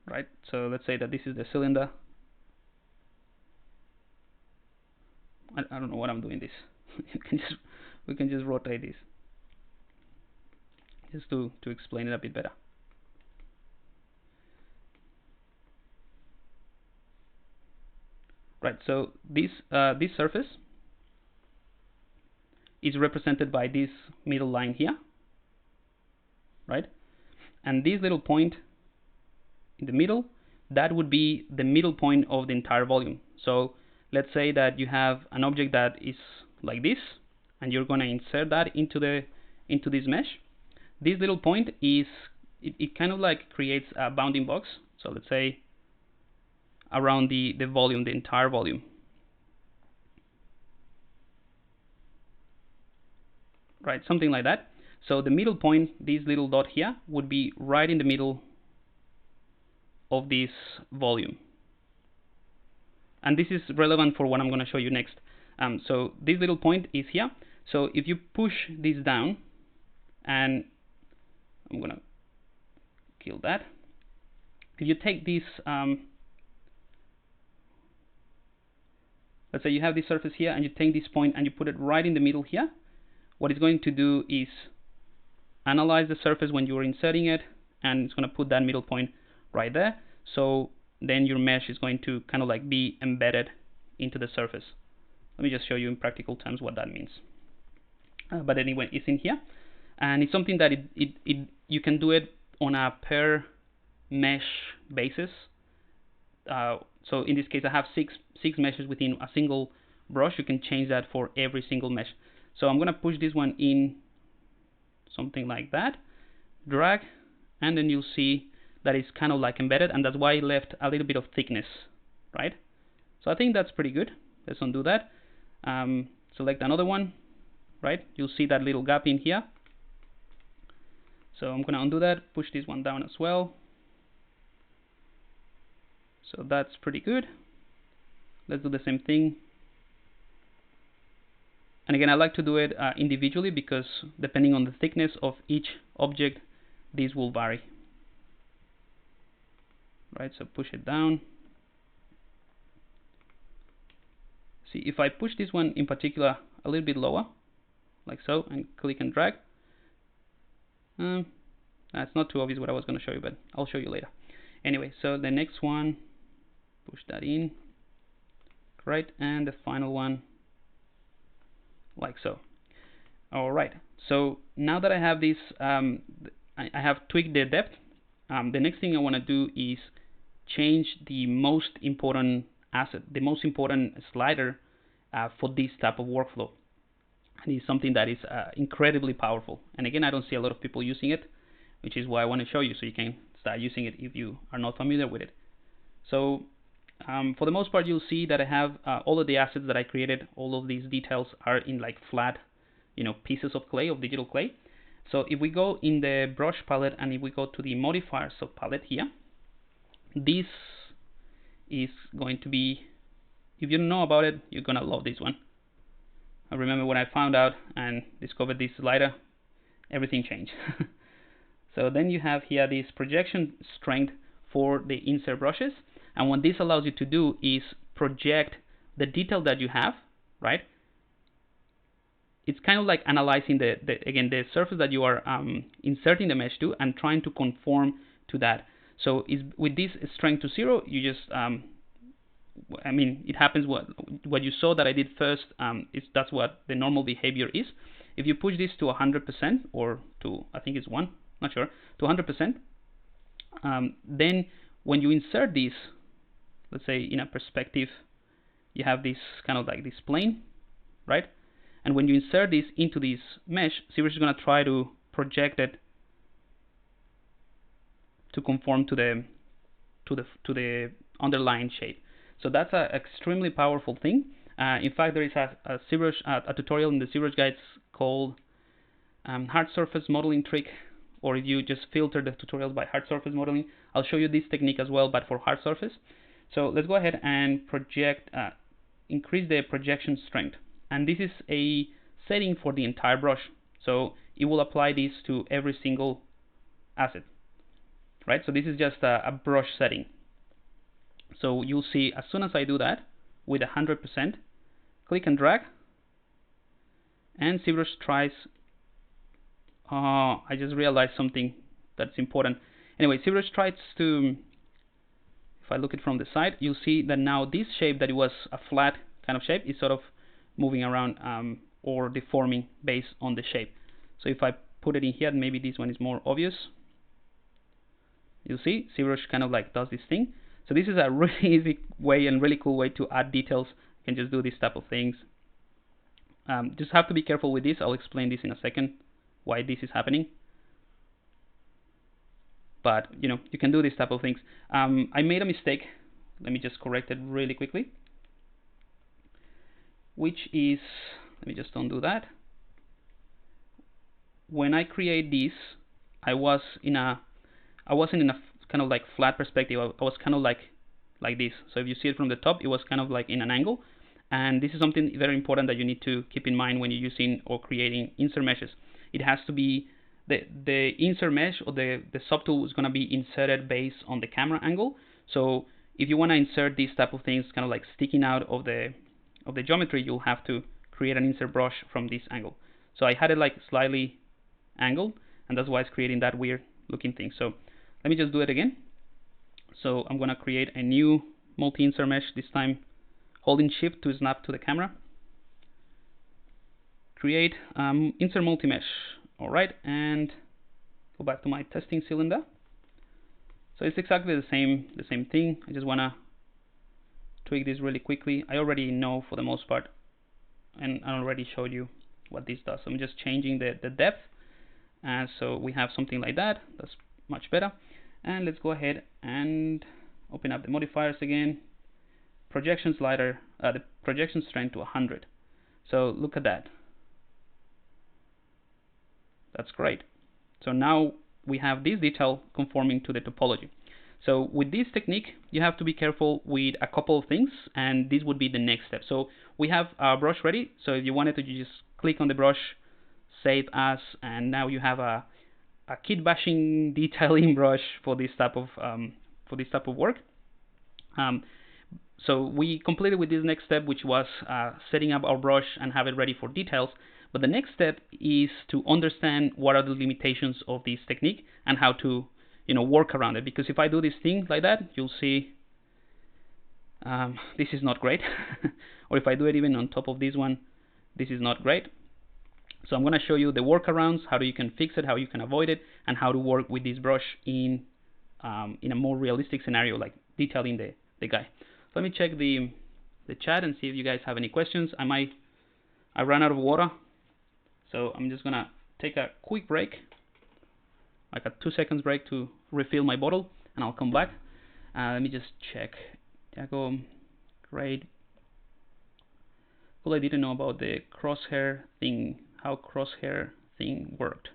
right? So let's say that this is the cylinder. I don't know what I'm doing this. we can just rotate this just to explain it a bit better. Right, so this surface is represented by this middle line here, right? And this little point in the middle, that would be the middle point of the entire volume. So let's say that you have an object that is like this, and you're going to insert that into this mesh. This little point is, it kind of like creates a bounding box. So let's say around the volume, the entire volume. Right, something like that. So the middle point, this little dot here, would be right in the middle of this volume. And this is relevant for what I'm going to show you next. So this little point is here. So if you push this down, and I'm going to kill that. If you take this, let's say you have this surface here, and you take this point and you put it right in the middle here, what it's going to do is analyze the surface when you're inserting it, and it's going to put that middle point right there. So then your mesh is going to kind of like be embedded into the surface. Let me just show you in practical terms what that means. But anyway, it's in here, and it's something that you can do it on a per mesh basis. So in this case, I have six meshes within a single brush. You can change that for every single mesh. So I'm going to push this one in something like that, drag, and then you'll see that it's kind of like embedded, and that's why I left a little bit of thickness, right? So I think that's pretty good. Let's undo that. Select another one, right? You'll see that little gap in here. So I'm going to undo that, push this one down as well. So that's pretty good. Let's do the same thing. And again, I like to do it individually, because depending on the thickness of each object, these will vary. Right, so push it down. See, if I push this one in particular a little bit lower, like so, and click and drag, that's not too obvious what I was going to show you, but I'll show you later. Anyway, so the next one, push that in, right, and the final one, like so. All right, so now that I have this, I have tweaked the depth. The next thing I want to do is change the most important asset, the most important slider for this type of workflow. And it's something that is incredibly powerful. And again, I don't see a lot of people using it, which is why I want to show you, so you can start using it if you are not familiar with it. So for the most part, you'll see that I have all of the assets that I created. All of these details are in like flat, pieces of clay, of digital clay. So if we go in the brush palette, and if we go to the modifier sub palette here, this is going to be, if you know about it, you're gonna love this one. I remember when I found out and discovered this slider, everything changed. So then you have here this projection strength for the insert brushes. And what this allows you to do is project the detail that you have, right? It's kind of like analyzing again the surface that you are inserting the mesh to and trying to conform to that. So with this strength to 0, you just I mean, it happens what you saw that I did first. That's what the normal behavior is. If you push this to 100% or to, I think it's 1, not sure, to 100%, then when you insert this, let's say in a perspective, you have this kind of like this plane, right? And when you insert this into this mesh, Sivash is going to try to project it to conform to the underlying shape. So that's an extremely powerful thing. In fact, there is a tutorial in the Zbrush guides called hard surface modeling trick, or if you just filter the tutorials by hard surface modeling, I'll show you this technique as well, but for hard surface. So let's go ahead and project, increase the projection strength. And this is a setting for the entire brush. So it will apply this to every single asset, right? So this is just a brush setting. So you'll see as soon as I do that with 100%, click and drag, and Zbrush tries. I just realized something that's important. Anyway, Zbrush tries to, if I look at it from the side, you'll see that now this shape that it was a flat kind of shape is sort of moving around or deforming based on the shape. So if I put it in here, maybe this one is more obvious. You'll see Zbrush kind of like does this thing. So this is a really easy way and really cool way to add details. You can just do these type of things. Just have to be careful with this. I'll explain this in a second, why this is happening. But you know, you can do these type of things. I made a mistake. Let me just correct it really quickly. Which is, let me just undo that. When I create this, I wasn't in a kind of like flat perspective. I was kind of like this. So if you see it from the top, it was kind of like in an angle. And this is something very important that you need to keep in mind when you're using or creating insert meshes. It has to be the insert mesh or the subtool is going to be inserted based on the camera angle. So if you want to insert these type of things kind of like sticking out of the geometry, you'll have to create an insert brush from this angle. So I had it like slightly angled, and that's why it's creating that weird looking thing. So let me just do it again. So I'm going to create a new multi-insert mesh, this time holding shift to snap to the camera. Create insert multi-mesh. Alright, and go back to my testing cylinder. So it's exactly the same thing. I just want to tweak this really quickly. I already know for the most part, and I already showed you what this does. So I'm just changing the depth. And so we have something like that. That's much better. And let's go ahead and open up the modifiers again. Projection slider, the projection strength to 100. So look at that. That's great. So now we have this detail conforming to the topology. So with this technique, you have to be careful with a couple of things, and this would be the next step. So we have our brush ready. So if you wanted to, you just click on the brush, save as, and now you have a kit bashing detailing brush for this type of work. So we completed with this next step, which was setting up our brush and have it ready for details. But the next step is to understand what are the limitations of this technique and how to, work around it. Because if I do this thing like that, you'll see this is not great. Or if I do it even on top of this one, this is not great. So I'm going to show you the workarounds, how you can fix it, how you can avoid it, and how to work with this brush in a more realistic scenario, like detailing the guy. So let me check the chat and see if you guys have any questions. I ran out of water, so I'm just gonna take a quick break, like a 2 seconds break to refill my bottle, and I'll come back. Let me just check. Diago, great. Well, I didn't know about the crosshair thing, how crosshair thing worked.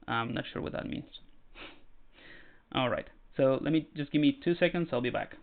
I'm not sure what that means. All right, so let me just give me 2 seconds. I'll be back.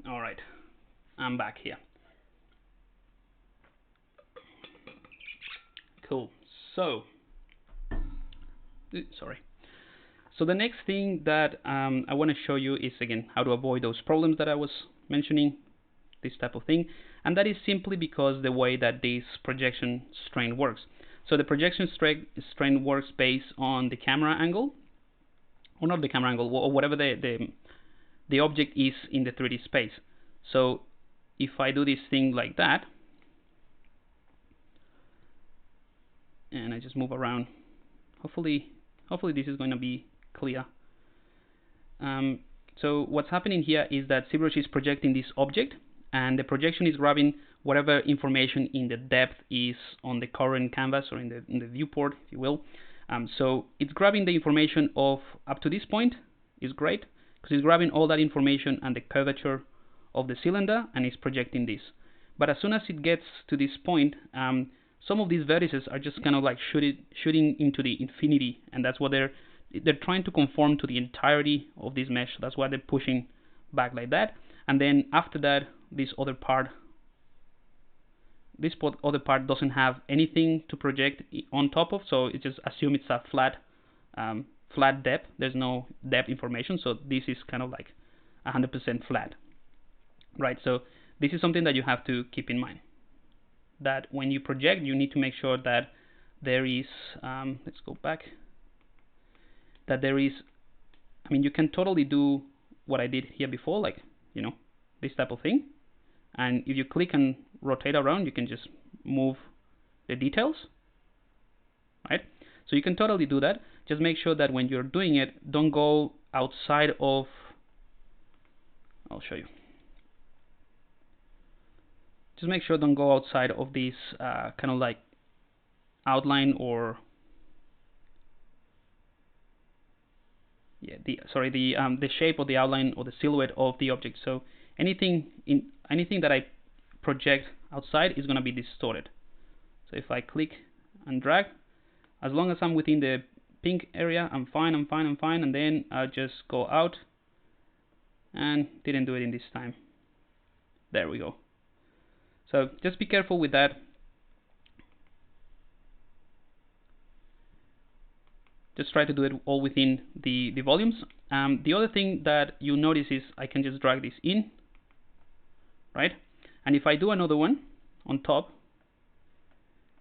All right, I'm back here. Cool. So, sorry. So the next thing that I want to show you is, again, how to avoid those problems that I was mentioning, this type of thing. And that is simply because the way that this projection strain works. So the projection strain works based on the camera angle, or not the camera angle, or whatever the object is in the 3D space. So if I do this thing like that, and I just move around, hopefully this is going to be clear. So what's happening here is that Zbrush is projecting this object, and the projection is grabbing whatever information in the depth is on the current canvas, or in the viewport, if you will. So it's grabbing the information of up to this point is great, because it's grabbing all that information and the curvature of the cylinder, and it's projecting this. But as soon as it gets to this point, some of these vertices are just kind of like shooting into the infinity, and that's what they're trying to conform to the entirety of this mesh. So that's why they're pushing back like that. And then after that, this other part doesn't have anything to project on top of, so it just assume it's a flat depth. There's no depth information, so this is kind of like 100% flat, right? So this is something that you have to keep in mind, that when you project, you need to make sure that there is, let's go back, that there is, I mean, you can totally do what I did here before, like, you know, this type of thing. And if you click and rotate around, you can just move the details, right? So you can totally do that. Just make sure that when you're doing it, don't go outside of, I'll show you. Just make sure don't go outside of this kind of like outline, or the shape of the outline or the silhouette of the object. So anything that I project outside is going to be distorted. So if I click and drag, as long as I'm within the pink area, I'm fine, and then I'll just go out, and didn't do it in this time. There we go. So just be careful with that. Just try to do it all within the volumes. The other thing that you notice is I can just drag this in, right? And if I do another one on top,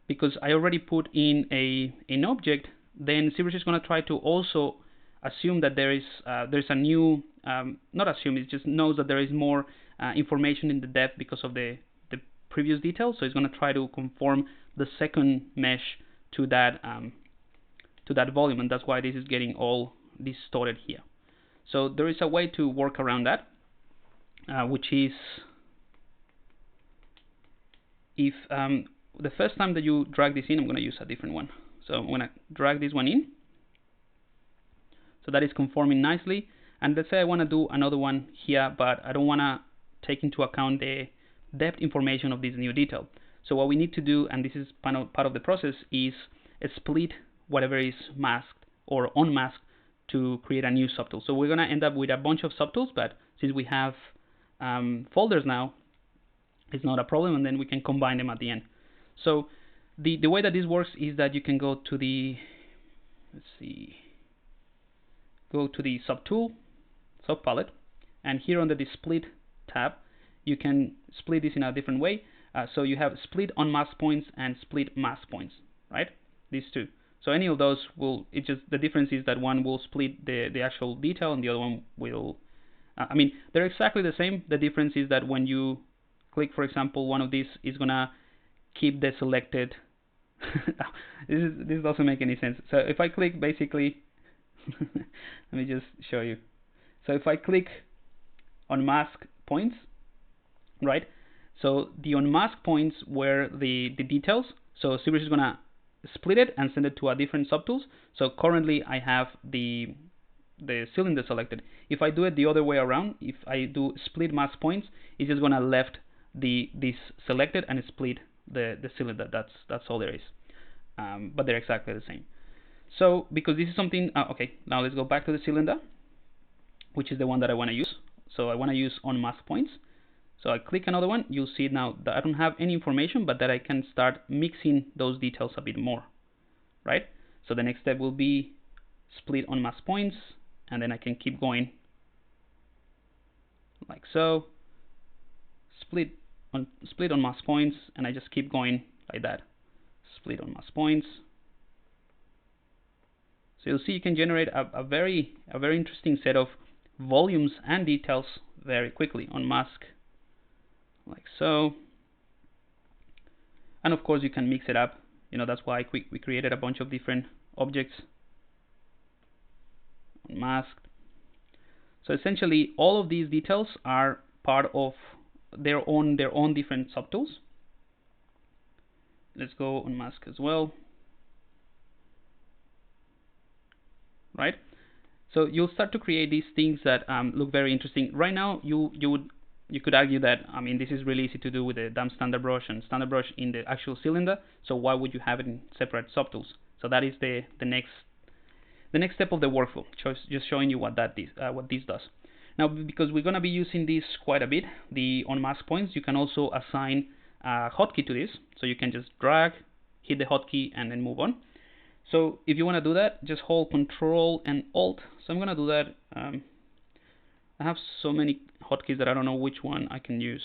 because I already put in an object, then Zbrush is going to try to also assume that there's a new, not assume, it just knows that there is more information in the depth because of the previous detail. So it's going to try to conform the second mesh to that volume, and that's why this is getting all distorted here. So there is a way to work around that, which is, if the first time that you drag this in, I'm going to use a different one. So I'm going to drag this one in. So that is conforming nicely. And let's say I want to do another one here, but I don't want to take into account the depth information of this new detail. So what we need to do, and this is part of the process, is split whatever is masked or unmasked to create a new subtool. So we're going to end up with a bunch of subtools, but since we have folders now, it's not a problem, and then we can combine them at the end. So the way that this works is that you can go to the, go to the subtool, subpalette, and here under the split tab, you can split this in a different way. So you have split unmasked points and split masked points, right? These two. So any of those will, it's just the difference is that one will split the actual detail, and the other one will, I mean, they're exactly the same. The difference is that when you click, for example, one of these is gonna keep the selected. This doesn't make any sense. So if I click, basically, let me just show you. So if I click on mask points, right? So the unmasked points were the details. So Zbrush is gonna split it and send it to a different subtools. So currently I have the cylinder selected. If I do it the other way around, if I do split mask points, it's just gonna left this selected and split the cylinder. That's all there is. But they're exactly the same. So because this is something, okay, now let's go back to the cylinder, which is the one that I want to use. So I want to use unmasked points. So I click another one, you'll see now that I don't have any information, but that I can start mixing those details a bit more, right? So the next step will be split unmasked points, and then I can keep going like so. Split unmasked points, and I just keep going like that. Split unmasked points. So you'll see you can generate a very interesting set of volumes and details very quickly. Unmask like so, and of course you can mix it up. You know, that's why we created a bunch of different objects. Unmasked. So essentially, all of these details are part of their own different subtools. Let's go unmask as well. Right? So you'll start to create these things that look very interesting. Right now, you could argue that, I mean, this is really easy to do with the damn standard brush and standard brush in the actual cylinder. So why would you have it in separate subtools? So that is the next step of the workflow. Just showing you what this does. Now, because we're going to be using this quite a bit, the unmasked points, you can also assign a hotkey to this. So you can just drag, hit the hotkey, and then move on. So if you want to do that, just hold Control and Alt. So I'm going to do that. I have so many hotkeys that I don't know which one I can use.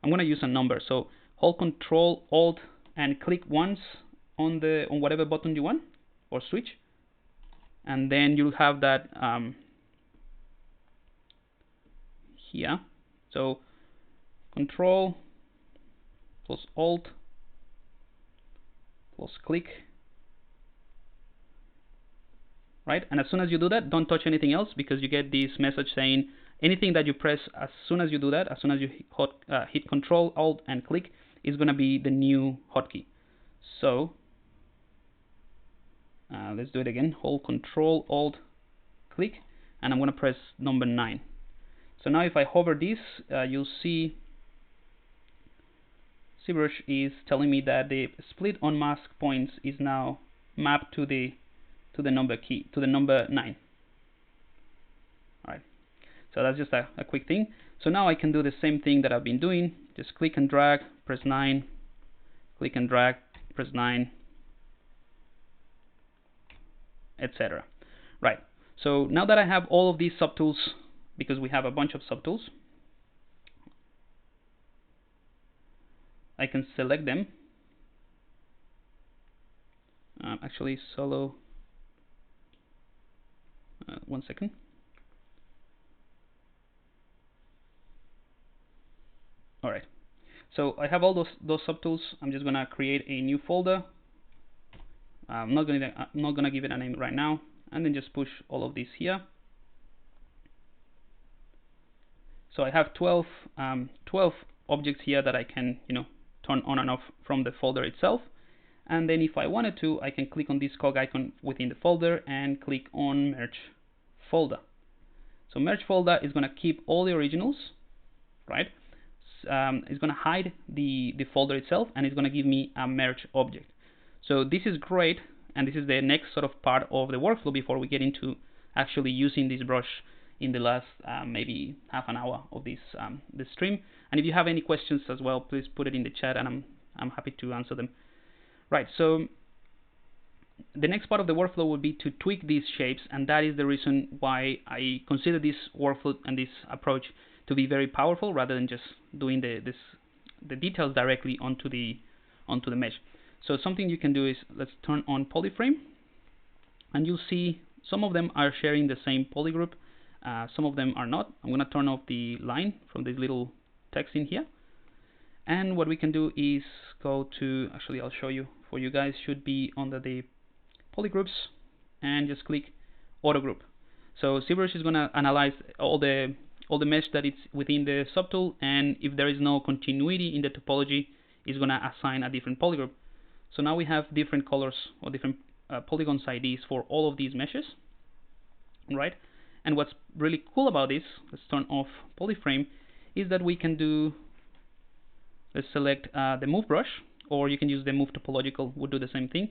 I'm going to use a number. So hold Control, Alt, and click once on whatever button you want, or switch, and then you'll have that here. So Control plus Alt plus click. Right, and as soon as you do that, don't touch anything else, because you get this message saying anything that you press as soon as you do that, as soon as you hit Control, Alt, and click, is going to be the new hotkey. So let's do it again. Hold Control, Alt, click, and I'm going to press number 9. So now if I hover this, you'll see Zbrush is telling me that the split unmasked points is now mapped to the number key, to the number 9. Alright, so that's just a quick thing. So now I can do the same thing that I've been doing. Just click and drag, press 9, click and drag, press 9, etc. Right, so now that I have all of these subtools, because we have a bunch of subtools, I can select them. Actually, solo. One second. All right. So I have all those subtools. I'm just gonna create a new folder. I'm not gonna give it a name right now, and then just push all of these here. So I have 12 objects here that I can, turn on and off from the folder itself. And then if I wanted to, I can click on this cog icon within the folder and click on Merge Folder. So Merge Folder is going to keep all the originals, right? It's going to hide the folder itself, and it's going to give me a merge object. So this is great, and this is the next sort of part of the workflow before we get into actually using this brush in the last maybe half an hour of this stream. And if you have any questions as well, please put it in the chat, and I'm happy to answer them. Right, so the next part of the workflow would be to tweak these shapes, and that is the reason why I consider this workflow and this approach to be very powerful, rather than just doing the details directly onto the mesh. So something you can do is, let's turn on polyframe, and you'll see some of them are sharing the same polygroup, some of them are not. I'm going to turn off the line from this little text in here. And what we can do is go to, actually I'll show you, for you guys, should be under the polygroups, and just click auto group. So Zbrush is going to analyze all the mesh that it's within the subtool, and if there is no continuity in the topology, it's going to assign a different polygroup. So now we have different colors or different polygons IDs for all of these meshes, right? And what's really cool about this, let's turn off polyframe, is that we can do, let's select the move brush, or you can use the move topological, would do the same thing.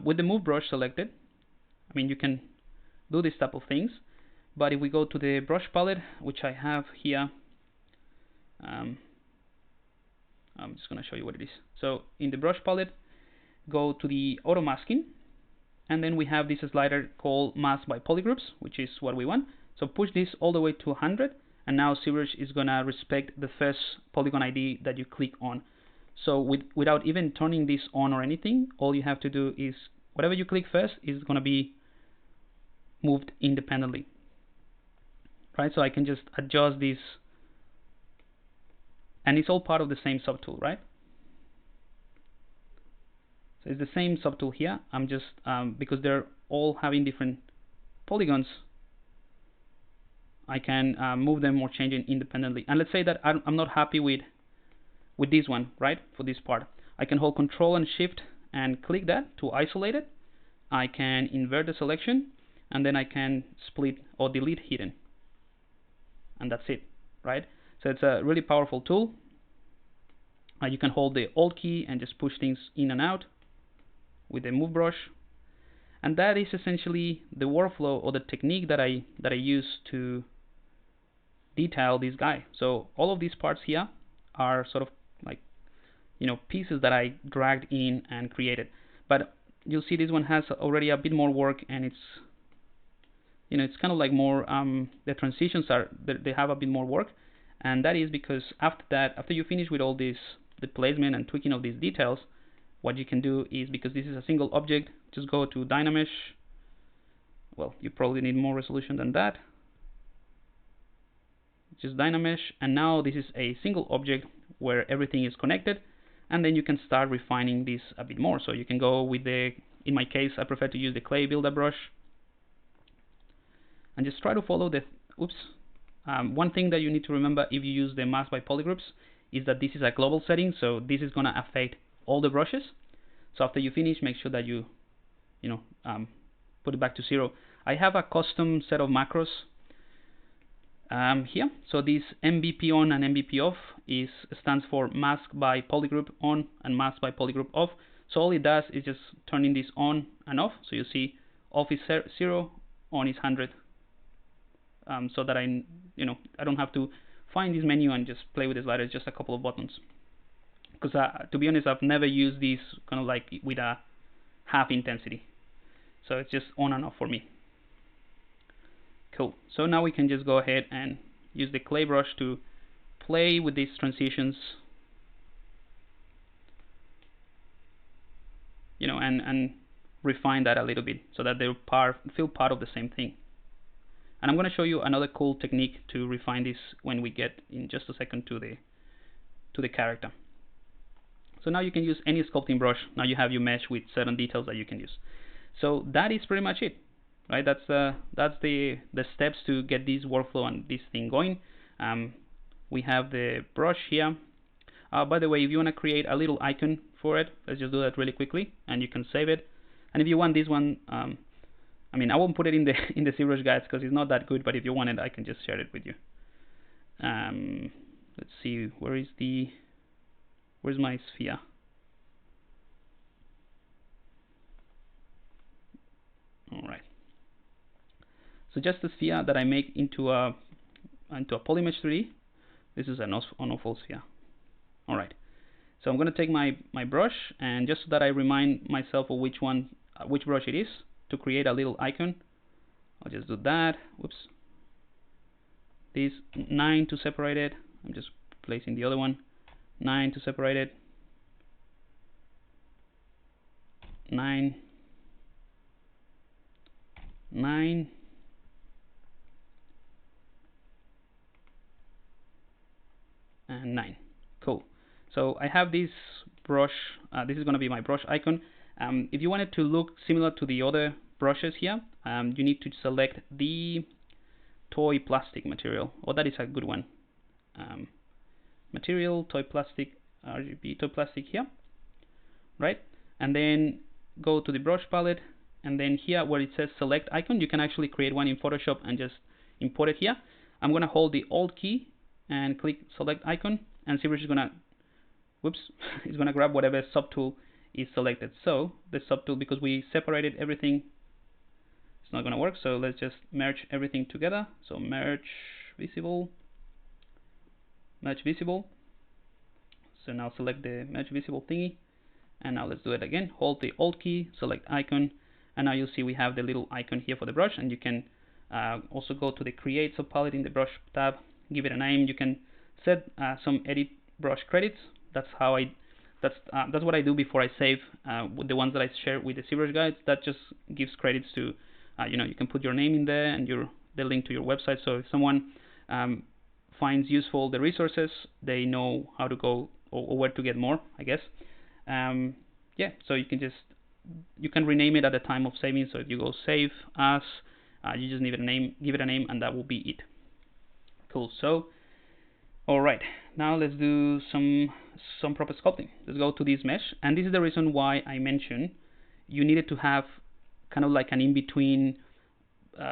With the move brush selected, I mean, you can do this type of things. But if we go to the brush palette, which I have here, I'm just going to show you what it is. So in the brush palette, go to the auto masking, and then we have this slider called mask by polygroups, which is what we want. So push this all the way to 100, and now Zbrush is going to respect the first polygon ID that you click on. So without even turning this on or anything, all you have to do is whatever you click first is going to be moved independently. Right, so I can just adjust this, and it's all part of the same subtool, right? So it's the same subtool here. I'm just, because they're all having different polygons, I can move them or change it independently. And let's say that I'm not happy with this one, right? For this part, I can hold Control and Shift and click that to isolate it. I can invert the selection, and then I can split or delete hidden. And that's it, right? So it's a really powerful tool. You can hold the Alt key and just push things in and out with the move brush, and that is essentially the workflow or the technique that I use to detail this guy. So all of these parts here are sort of like, you know, pieces that I dragged in and created. But you'll see this one has already a bit more work, and it's, you know, it's kind of like more, the transitions are, they have a bit more work, and that is because after that, after you finish with all this, the placement and tweaking of these details, what you can do is, because this is a single object, just go to Dynamesh. Well, you probably need more resolution than that. Just Dynamesh, and now this is a single object where everything is connected, and then you can start refining this a bit more. So you can go with the, in my case, I prefer to use the clay builder brush, and just try to follow the, one thing that you need to remember if you use the mask by polygroups is that this is a global setting, so this is going to affect all the brushes. So after you finish, make sure that you put it back to 0. I have a custom set of macros here. So this MVP on and MVP off stands for mask by polygroup on and mask by polygroup off. So all it does is just turning this on and off. So you see off is 0, on is 100. So that I don't have to find this menu and just play with the sliders, just a couple of buttons. Because to be honest, I've never used these kind of like with a half intensity. So it's just on and off for me. Cool. So now we can just go ahead and use the clay brush to play with these transitions, and refine that a little bit so that they feel part of the same thing. And I'm going to show you another cool technique to refine this when we get in just a second to the character. So now you can use any sculpting brush. Now you have your mesh with certain details that you can use. So that is pretty much it, right? That's the steps to get this workflow and this thing going. We have the brush here. By the way, if you want to create a little icon for it, let's just do that really quickly, and you can save it. And if you want this one, I mean, I won't put it in the Zbrush guides because it's not that good. But if you want it, I can just share it with you. Let's see, where's my sphere? All right. So just the sphere that I make into a Polymesh 3D. This is an on-off sphere. All right. So I'm going to take my brush, and just so that I remind myself of which brush it is, to create a little icon, I'll just do that. Whoops. This 9 to separate it. I'm just placing the other one. 9 to separate it. 9. 9. And 9. Cool. So I have this brush. This is going to be my brush icon. If you want it to look similar to the other brushes here, you need to select the toy plastic material. Oh, that is a good one. Material, toy plastic, RGB, toy plastic here, right? And then go to the brush palette, and then here where it says select icon, you can actually create one in Photoshop and just import it here. I'm going to hold the Alt key and click select icon, and Zbrush is going to, it's going to grab whatever subtool is selected. So the subtool, because we separated everything, it's not going to work. So let's just merge everything together. So merge visible, Merge visible. So now select the merge visible thingy, and now let's do it again. Hold the Alt key, select icon, and now you'll see we have the little icon here for the brush, and you can also go to the Create subpalette in the Brush tab, give it a name. You can set some edit brush credits. That's what I do before I save with the ones that I share with the Zbrush guides. That just gives credits to, you can put your name in there and the link to your website. So if someone finds useful the resources, they know how to go or where to get more, I guess. Yeah, so you can rename it at the time of saving. So if you go save as, you just give it a name, and that will be it. Cool. So, all right, now let's do some proper sculpting. Let's go to this mesh, and this is the reason why I mentioned you needed to have kind of like an in-between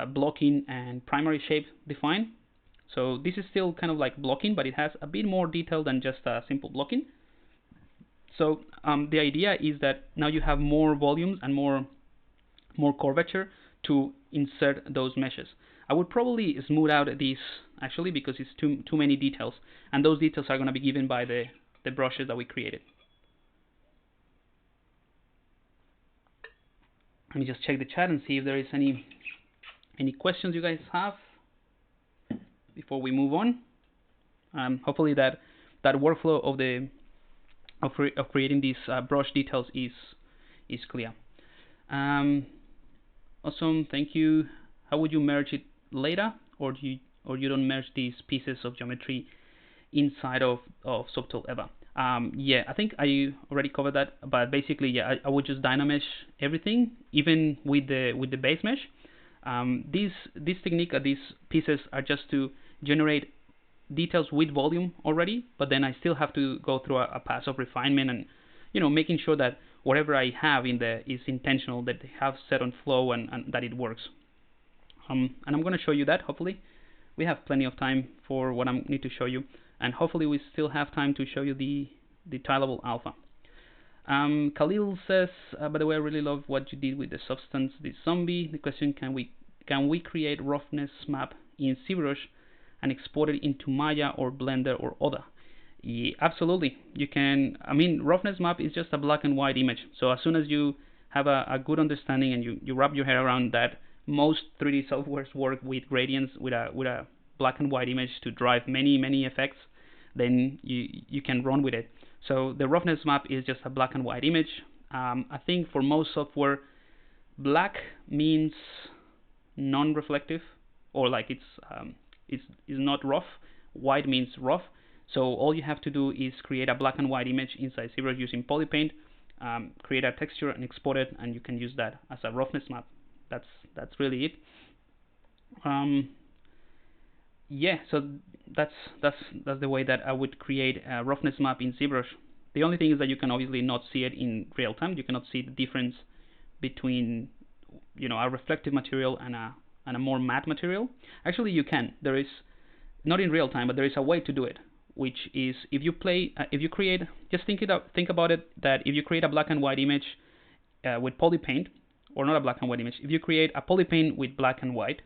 blocking and primary shape defined. So this is still kind of like blocking, but it has a bit more detail than just simple blocking. So the idea is that now you have more volumes and more curvature to insert those meshes. I would probably smooth out this actually because it's too many details, and those details are going to be given by the brushes that we created. Let me just check the chat and see if there is any questions you guys have before we move on. Hopefully that workflow of creating these brush details is clear. Awesome, thank you. How would you merge it later, or you don't merge these pieces of geometry inside of Subtool ever? Yeah, I think I already covered that, but basically, yeah, I would just dynamesh everything, even with the base mesh. This technique, these pieces are just to generate details with volume already, but then I still have to go through a pass of refinement and making sure that whatever I have in there is intentional, that they have set on flow and that it works. And I'm going to show you that. Hopefully we have plenty of time for what I need to show you, and hopefully we still have time to show you the tileable alpha. Khalil says, by the way, I really love what you did with the substance, the zombie. The question, can we create roughness map in Zbrush and export it into Maya or Blender or other? Yeah, absolutely, you can. I mean, roughness map is just a black and white image. So as soon as you have a good understanding and you wrap your head around that most 3D softwares work with gradients, with a black and white image to drive many effects, then you can run with it. So the roughness map is just a black and white image. I think for most software, black means non-reflective, or like it's not rough. White means rough. So all you have to do is create a black and white image inside Zbrush using polypaint, create a texture and export it, and you can use that as a roughness map. That's really it. Yeah, so that's the way that I would create a roughness map in Zbrush. The only thing is that you can obviously not see it in real time. You cannot see the difference between a reflective material and a more matte material. Actually, you can. There is, not in real time, but there is a way to do it, which is if you create, just think about it, that if you create a black and white image with polypaint, or not a black and white image, if you create a polypaint with black and white,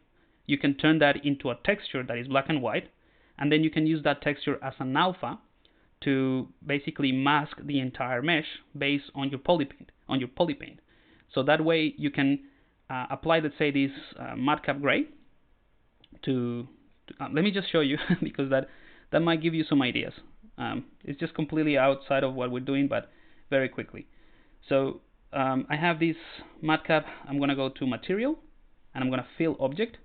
you can turn that into a texture that is black and white, and then you can use that texture as an alpha to basically mask the entire mesh based on your polypaint. So that way you can apply, let's say, this madcap gray to let me just show you because that might give you some ideas. It's just completely outside of what we're doing, but very quickly. So I have this madcap. I'm going to go to material, and I'm going to fill object.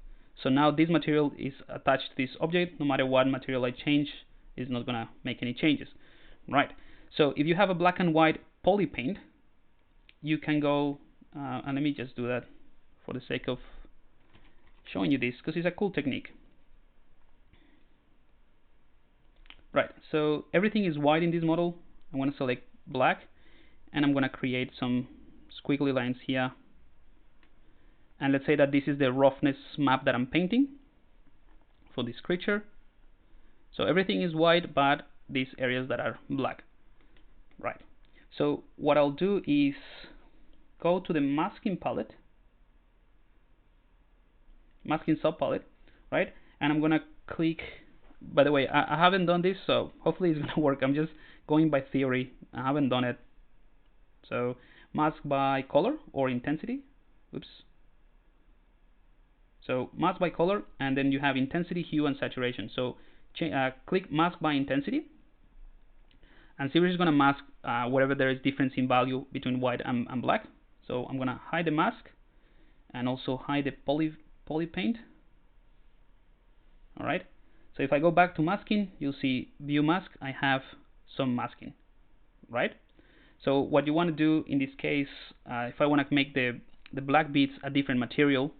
So now this material is attached to this object. No matter what material I change, it's not going to make any changes. Right. So if you have a black and white polypaint, you can go, and let me just do that for the sake of showing you this, because it's a cool technique. Right, so everything is white in this model. I'm going to select black, and I'm going to create some squiggly lines here. And let's say that this is the roughness map that I'm painting for this creature. So everything is white, but these areas that are black. Right, so what I'll do is go to the masking palette, masking subpalette, right? And I'm going to click by the way, I haven't done this, so hopefully it's gonna work. I'm just going by theory. I haven't done it. So mask by color or intensity. Oops. So mask by color, and then you have intensity, hue, and saturation. So click mask by intensity, and Sivash is going to mask wherever there is difference in value between white and black. So I'm going to hide the mask and also hide the poly paint. All right. So if I go back to masking, you'll see view mask. I have some masking, right? So what you want to do in this case, if I want to make the black bits a different material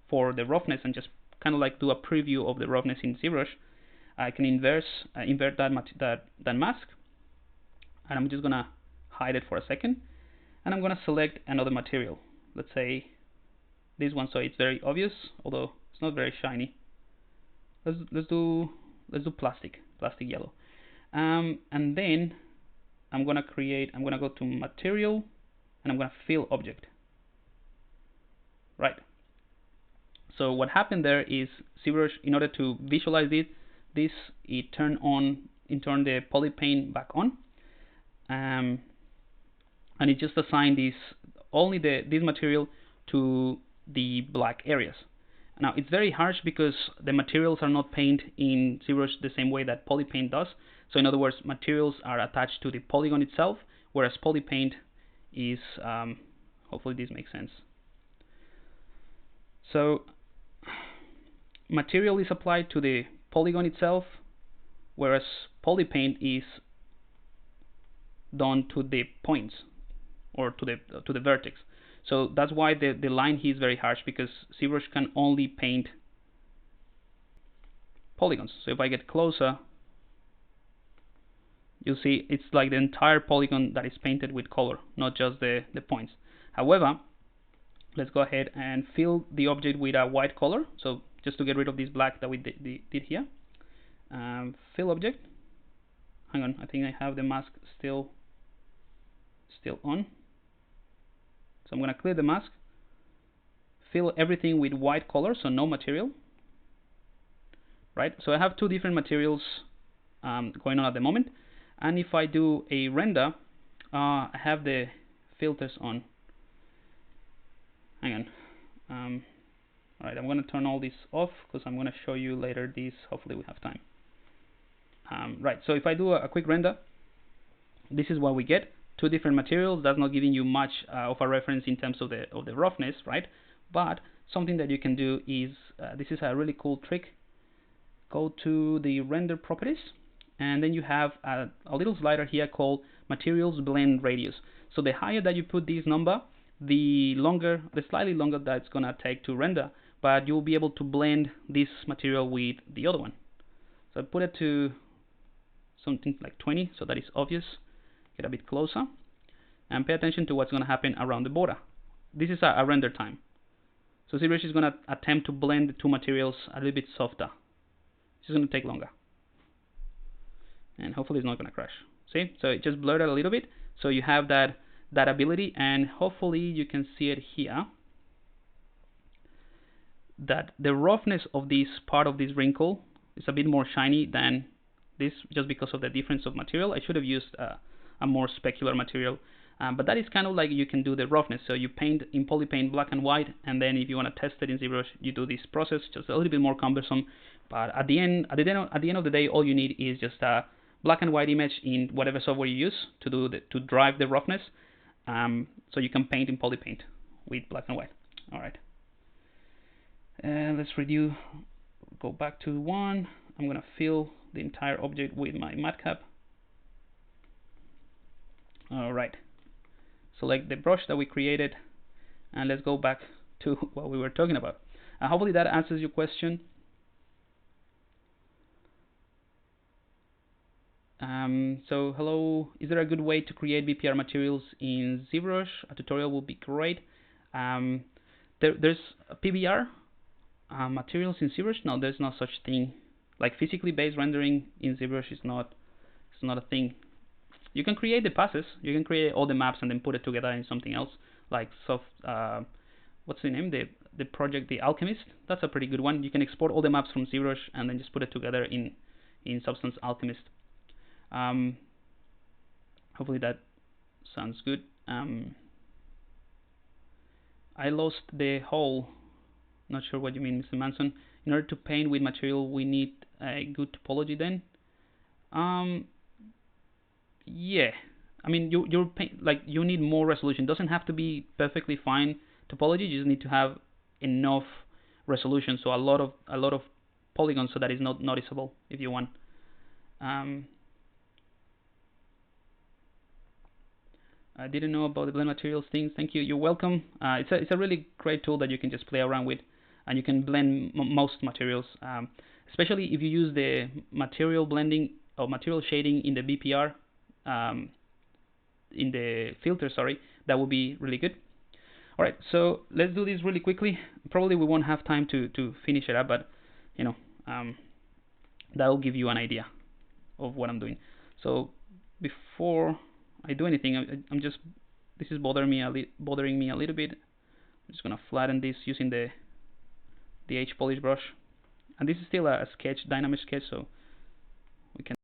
for the roughness and just kind of like do a preview of the roughness in ZBrush, I can invert that mask, and I'm just gonna hide it for a second, and I'm gonna select another material. Let's say this one, so it's very obvious, although it's not very shiny. Let's do plastic yellow, and then I'm gonna go to material, and I'm gonna fill object. Right. So what happened there is ZBrush, in order to visualize it turned the poly paint back on, and it just assigned this material to the black areas. Now it's very harsh because the materials are not painted in ZBrush the same way that poly paint does. So in other words, materials are attached to the polygon itself, whereas poly paint is, hopefully this makes sense. So material is applied to the polygon itself, whereas poly paint is done to the points or to the vertex. So that's why the line here is very harsh, because ZBrush can only paint polygons. So if I get closer, you'll see it's like the entire polygon that is painted with color, not just the points. However, let's go ahead and fill the object with a white color. So just to get rid of this black that we did here. Fill object. Hang on, I think I have the mask still on. So I'm going to clear the mask. Fill everything with white color, so no material. Right, so I have two different materials going on at the moment. And if I do a render, I have the filters on. Hang on. Alright, I'm going to turn all this off because I'm going to show you later these. Hopefully we have time. Right, so if I do a quick render, this is what we get. Two different materials. That's not giving you much of a reference in terms of the roughness, right? But something that you can do is, this is a really cool trick. Go to the render properties, and then you have a little slider here called materials blend radius. So the higher that you put this number, the slightly longer that it's gonna take to render, but you'll be able to blend this material with the other one. So I put it to something like 20, so that is obvious. Get a bit closer, and pay attention to what's gonna happen around the border. This is a render time. So ZBrush is gonna attempt to blend the two materials a little bit softer. It's just gonna take longer, and hopefully it's not gonna crash. See, so it just blurred it a little bit. So you have that ability, and hopefully you can see it here, that the roughness of this part of this wrinkle is a bit more shiny than this, just because of the difference of material. I should have used a more specular material, but that is kind of like you can do the roughness. So you paint in poly paint black and white, and then if you want to test it in ZBrush, you do this process, just a little bit more cumbersome. But at the end of the day, all you need is just a black and white image in whatever software you use to drive the roughness. So you can paint in poly paint with black and white. All right. Let's redo. Go back to 1. I'm gonna fill the entire object with my matcap. All right. Select the brush that we created, and let's go back to what we were talking about. Hopefully that answers your question. So hello, is there a good way to create Bpr materials in ZBrush? A tutorial would be great. There's PBR materials in ZBrush. No, there's no such thing. Like physically based rendering in ZBrush is not a thing. You can create the passes. You can create all the maps and then put it together in something else, like what's the name? The project, The Alchemist. That's a pretty good one. You can export all the maps from ZBrush and then just put it together in in Substance Alchemist. Hopefully that sounds good. I lost the whole. Not sure what you mean, Mr. Manson. In order to paint with material, we need a good topology then. Yeah. I mean, you need more resolution. It doesn't have to be perfectly fine topology. You just need to have enough resolution, so a lot of polygons, so that is not noticeable if you want. I didn't know about the blend materials thing. Thank you. You're welcome. It's a really great tool that you can just play around with, and you can blend most materials, especially if you use the material blending or material shading in the Bpr, in the filter. Sorry, that would be really good. All right, so let's do this really quickly. Probably we won't have time to finish it up, but you know, that will give you an idea of what I'm doing. So before I do anything, this is bothering me a little bit. I'm just gonna flatten this using the H polish brush, and this is still a sketch, dynamic sketch, so we can.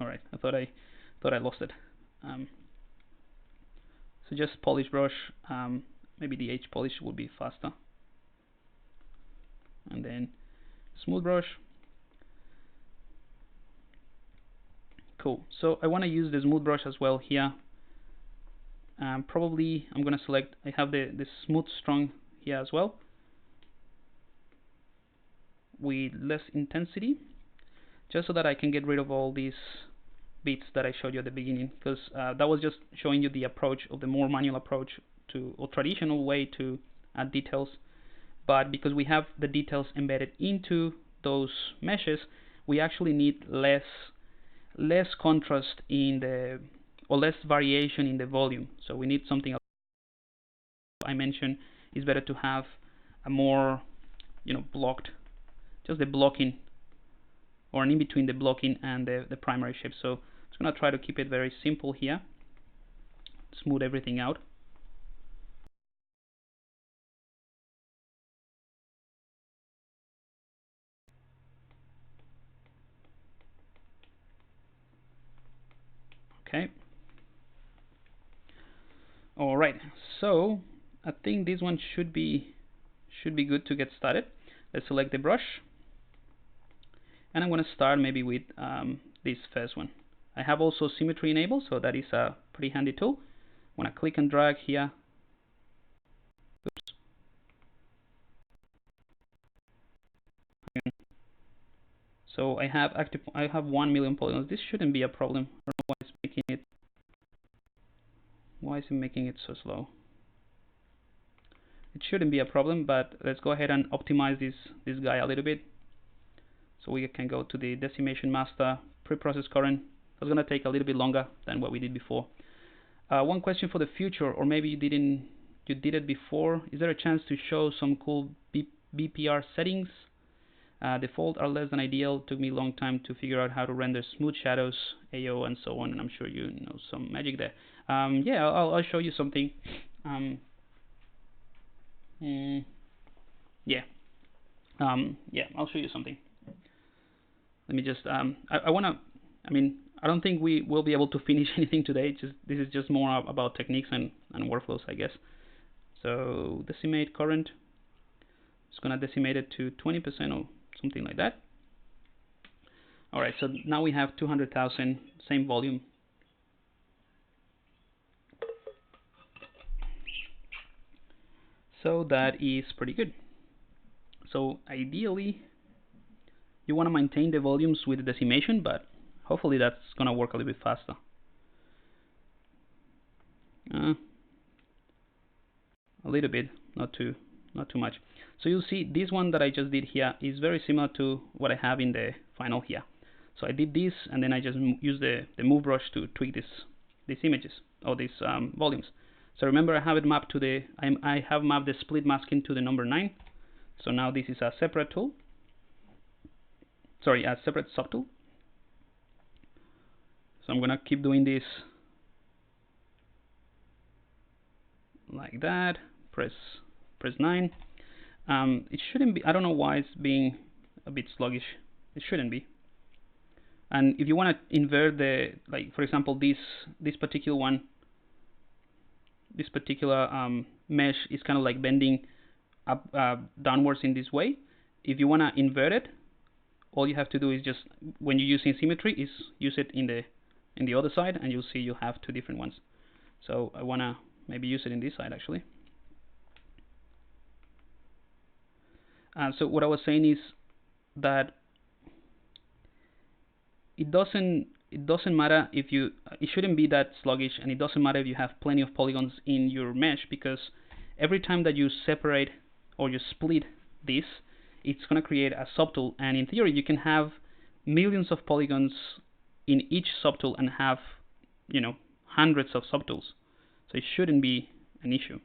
All right, I thought I lost it. So just polish brush. Maybe the H polish would be faster, and then smooth brush. Cool. So I want to use the smooth brush as well here. Probably I'm gonna select. I have the smooth strong here as well, with less intensity, just so that I can get rid of all these bits that I showed you at the beginning, because that was just showing you the approach of the more manual approach to, or traditional way to add details. But because we have the details embedded into those meshes, we actually need less contrast in the, or less variation in the volume. So we need something else. I mentioned it's better to have a more, blocked, just the blocking, or an in between the blocking and the primary shape. So I'm just gonna try to keep it very simple here, smooth everything out. Okay. All right. So I think this one should be good to get started. Let's select the brush, and I'm going to start maybe with this first one. I have also Symmetry enabled, so that is a pretty handy tool. I'm going to click and drag here. Oops. So I have 1 million polygons. This shouldn't be a problem. I don't know why it's making it. Why is it making it so slow? It shouldn't be a problem, but let's go ahead and optimize this guy a little bit. So we can go to the Decimation Master, pre-process current. It's going to take a little bit longer than what we did before. One question for the future, or maybe you did it before. Is there a chance to show some cool Bpr settings? Default are less than ideal. Took me a long time to figure out how to render smooth shadows, AO, and so on. And I'm sure you know some magic there. Yeah, I'll show you something. Yeah, I'll show you something. Let me just, I don't think we will be able to finish anything today. This is just more about techniques and workflows, I guess. So decimate current. It's gonna decimate it to 20% or something like that. All right, so now we have 200,000, same volume. So that is pretty good. So ideally, you want to maintain the volumes with the decimation, but hopefully that's going to work a little bit faster. A little bit, not too much. So you'll see this one that I just did here is very similar to what I have in the final here. So I did this, and then I just used the move brush to tweak these images, or these volumes. So remember, I have it mapped to I have mapped the split masking to the number 9. So now this is a separate tool. Sorry, a separate subtool. So I'm gonna keep doing this like that. Press press 9. It shouldn't be, I don't know why it's being a bit sluggish. It shouldn't be. And if you want to invert the, like for example, this particular one, this particular mesh is kind of like bending up downwards in this way. If you want to invert it, all you have to do is just, when you're using symmetry, is use it in the other side, and you'll see you have two different ones. So I want to maybe use it in this side actually. So what I was saying is that it doesn't matter if you, it shouldn't be that sluggish, and it doesn't matter if you have plenty of polygons in your mesh, because every time that you separate or you split this, it's going to create a subtool, and in theory you can have millions of polygons in each subtool and have, you know, hundreds of subtools. So it shouldn't be an issue.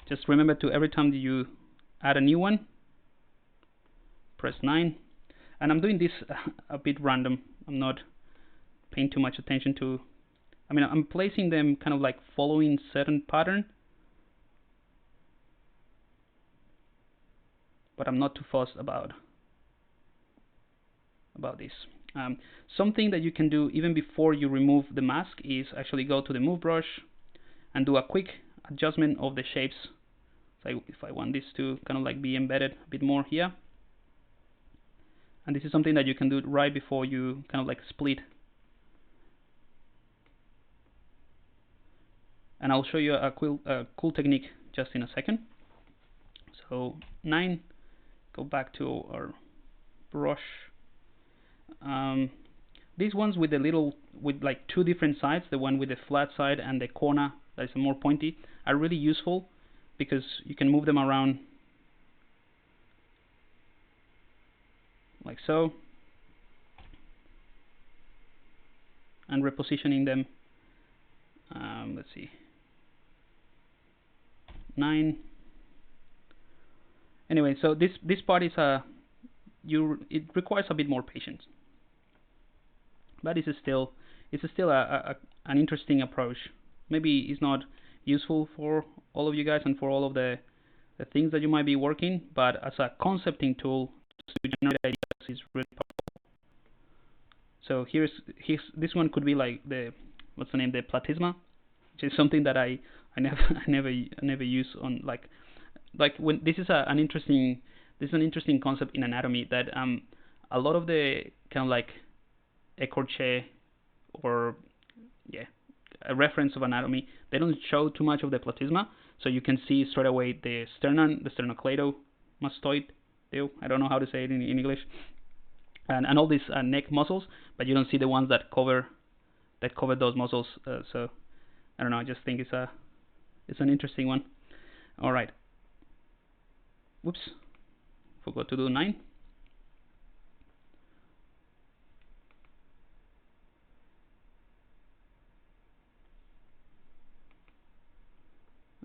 Just remember to, every time that you add a new one, press 9. And I'm doing this a bit random. I'm not paying too much attention to, I mean, I'm placing them kind of like following certain pattern, but I'm not too fussed about this. Something that you can do even before you remove the mask is actually go to the move brush and do a quick adjustment of the shapes. So if I want this to kind of like be embedded a bit more here, and this is something that you can do right before you kind of like split. And I'll show you a cool technique just in a second. So 9, go back to our brush. These ones with the little, with like two different sides, the one with the flat side and the corner that is more pointy, are really useful because you can move them around like so, and repositioning them. Let's see, 9. Anyway, so this part is it requires a bit more patience, but this is still an interesting approach. Maybe it's not useful for all of you guys and for all of the things that you might be working, but as a concepting tool to generate ideas is really powerful. So here's this one could be like the, what's the name, the platysma, which is something that I never use on like when this is an interesting concept in anatomy, that a lot of the kind of like écorché or a reference of anatomy, they don't show too much of the platysma, so you can see straight away the sternum, the sternocleidomastoid, I don't know how to say it in English, and all these neck muscles, but you don't see the ones that cover those muscles. So I don't know, I just think it's an interesting one. All right. Whoops, forgot to do 9.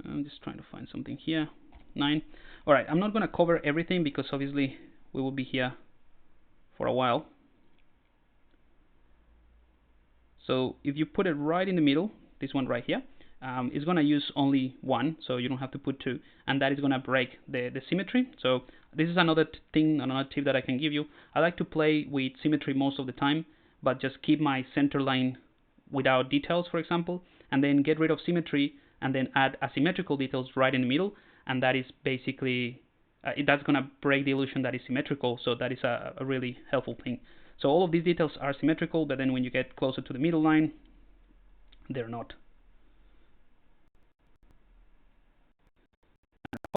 I'm just trying to find something here. 9. All right, I'm not going to cover everything because obviously we will be here for a while. So if you put it right in the middle, this one right here, it's going to use only one, so you don't have to put two, and that is going to break the symmetry. So this is another another tip that I can give you. I like to play with symmetry most of the time, but just keep my center line without details, for example, and then get rid of symmetry and then add asymmetrical details right in the middle, and that is basically that's going to break the illusion that is symmetrical. So that is a really helpful thing. So all of these details are symmetrical, but then when you get closer to the middle line, they're not.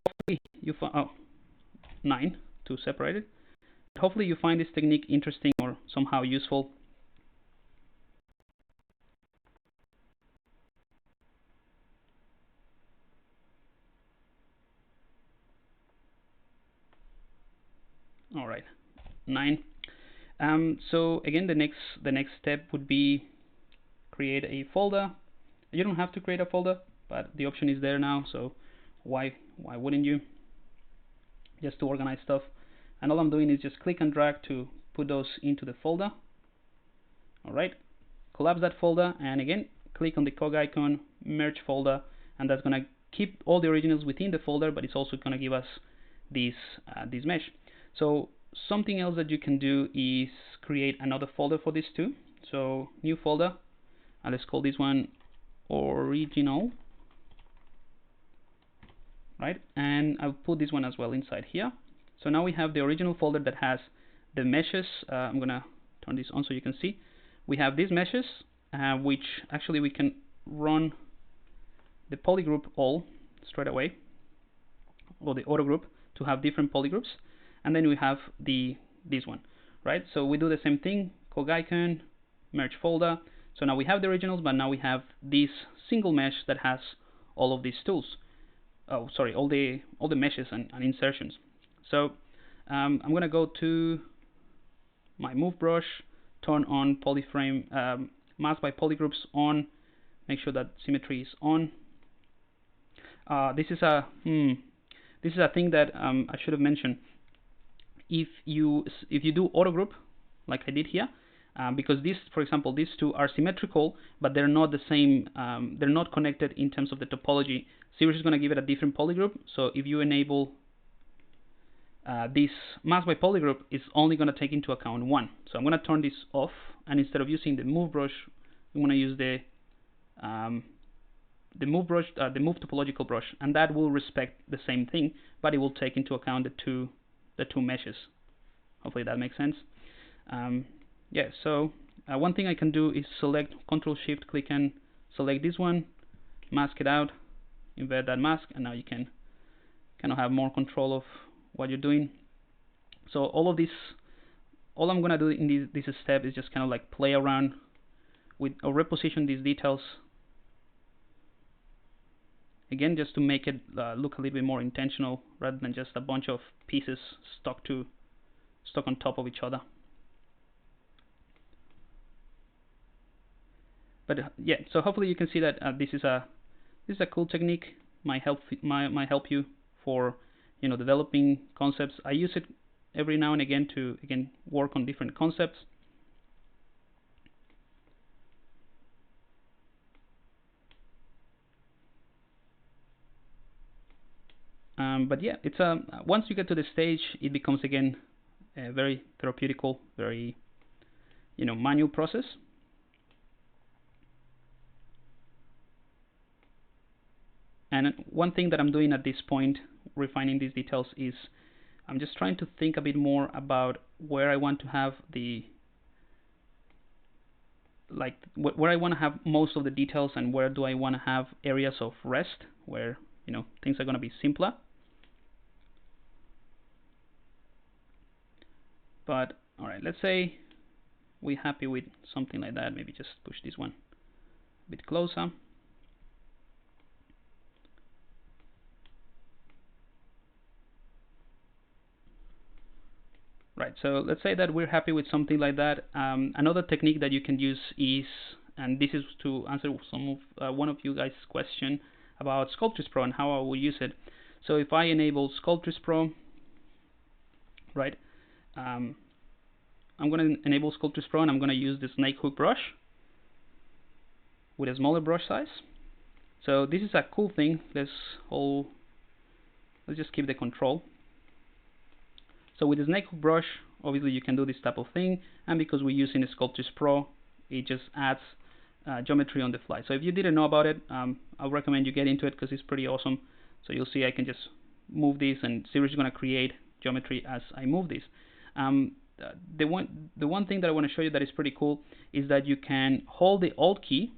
Hopefully you find 9 to separate it. Hopefully you find this technique interesting or somehow useful. All right, 9. So again, the next step would be create a folder. You don't have to create a folder, but the option is there now. So why wouldn't you? Just to organize stuff. And all I'm doing is just click and drag to put those into the folder. All right, collapse that folder, and again click on the cog icon, merge folder, and that's gonna keep all the originals within the folder, but it's also going to give us this mesh. So something else that you can do is create another folder for this too. So new folder, and let's call this one original, right? And I'll put this one as well inside here. So now we have the original folder that has the meshes. I'm gonna turn this on so you can see. We have these meshes, which actually we can run the polygroup all straight away, or the auto group, to have different polygroups. And then we have this one, right? So we do the same thing, cog icon, merge folder. So now we have the originals, but now we have this single mesh that has all of these tools. Oh, sorry, all the meshes and insertions. So I'm gonna go to my move brush, turn on polyframe, mask by polygroups on, make sure that symmetry is on. This is a thing that I should have mentioned. If you do auto group like I did here, because this, for example, these two are symmetrical, but they're not the same. They're not connected in terms of the topology. Sivash is going to give it a different polygroup. So if you enable this mask by polygroup, it's only going to take into account one. So I'm going to turn this off, and instead of using the move brush, I'm going to use the move brush, the move topological brush, and that will respect the same thing, but it will take into account the two meshes. Hopefully that makes sense. Yeah, so one thing I can do is select Control Shift click and select this one, mask it out, invert that mask, and now you can kind of have more control of what you're doing. So all of this, all I'm gonna do in this step is just kind of like play around with or reposition these details. Again, just to make it look a little bit more intentional rather than just a bunch of pieces stuck on top of each other. But yeah, so hopefully you can see that this is a cool technique. Might help you for developing concepts. I use it every now and again to work on different concepts. But yeah, it's once you get to the stage, it becomes again a very therapeutical, very manual process. And one thing that I'm doing at this point, refining these details, is I'm just trying to think a bit more about where I want to have where I want to have most of the details, and where do I want to have areas of rest where things are going to be simpler. But all right, let's say we're happy with something like that. Maybe just push this one a bit closer. Right, so let's say that we're happy with something like that. Another technique that you can use is, and this is to answer some of one of you guys' question about Sculptors Pro and how I will use it. So if I enable Sculptors Pro, right, I'm going to enable Sculptors Pro, and I'm going to use the snake hook brush with a smaller brush size. So this is a cool thing. Let's just keep the control. So with the snake hook brush, obviously you can do this type of thing, and because we're using the Sculptors Pro, it just adds geometry on the fly. So if you didn't know about it, I recommend you get into it because it's pretty awesome. So you'll see I can just move this, and Sivash is going to create geometry as I move this. The one thing that I want to show you that is pretty cool is that you can hold the Alt key.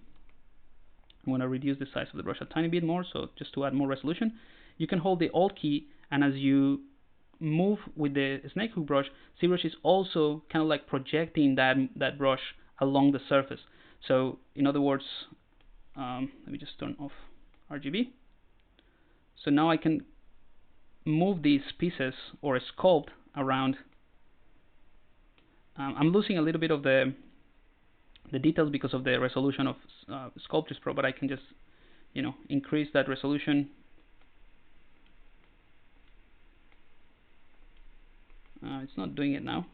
I'm going to reduce the size of the brush a tiny bit more, so just to add more resolution. You can hold the Alt key, and as you move with the snake hook brush, Sivash is also kind of like projecting that brush along the surface. So in other words, let me just turn off RGB. So now I can move these pieces or sculpt around. I'm losing a little bit of the details because of the resolution of Sculptors Pro, but I can just increase that resolution. It's not doing it now.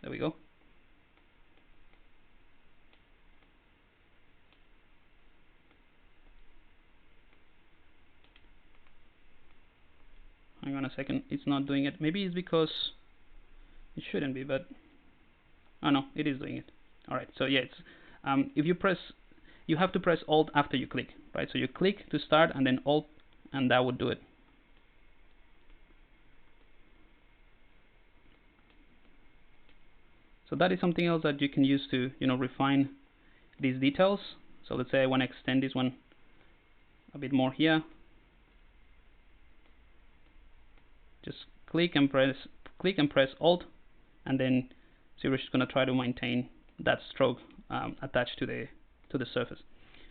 There we go. a second, it's not doing it. Maybe it's because it shouldn't be, but oh no, it is doing it. Alright, so yeah, it's if you press, you have to press Alt after you click, right? So you click to start and then Alt, and that would do it. So that is something else that you can use to, you know, refine these details. So let's say I want to extend this one a bit more here. Just click and press Alt, and then Zbrush is going to try to maintain that stroke attached to the surface.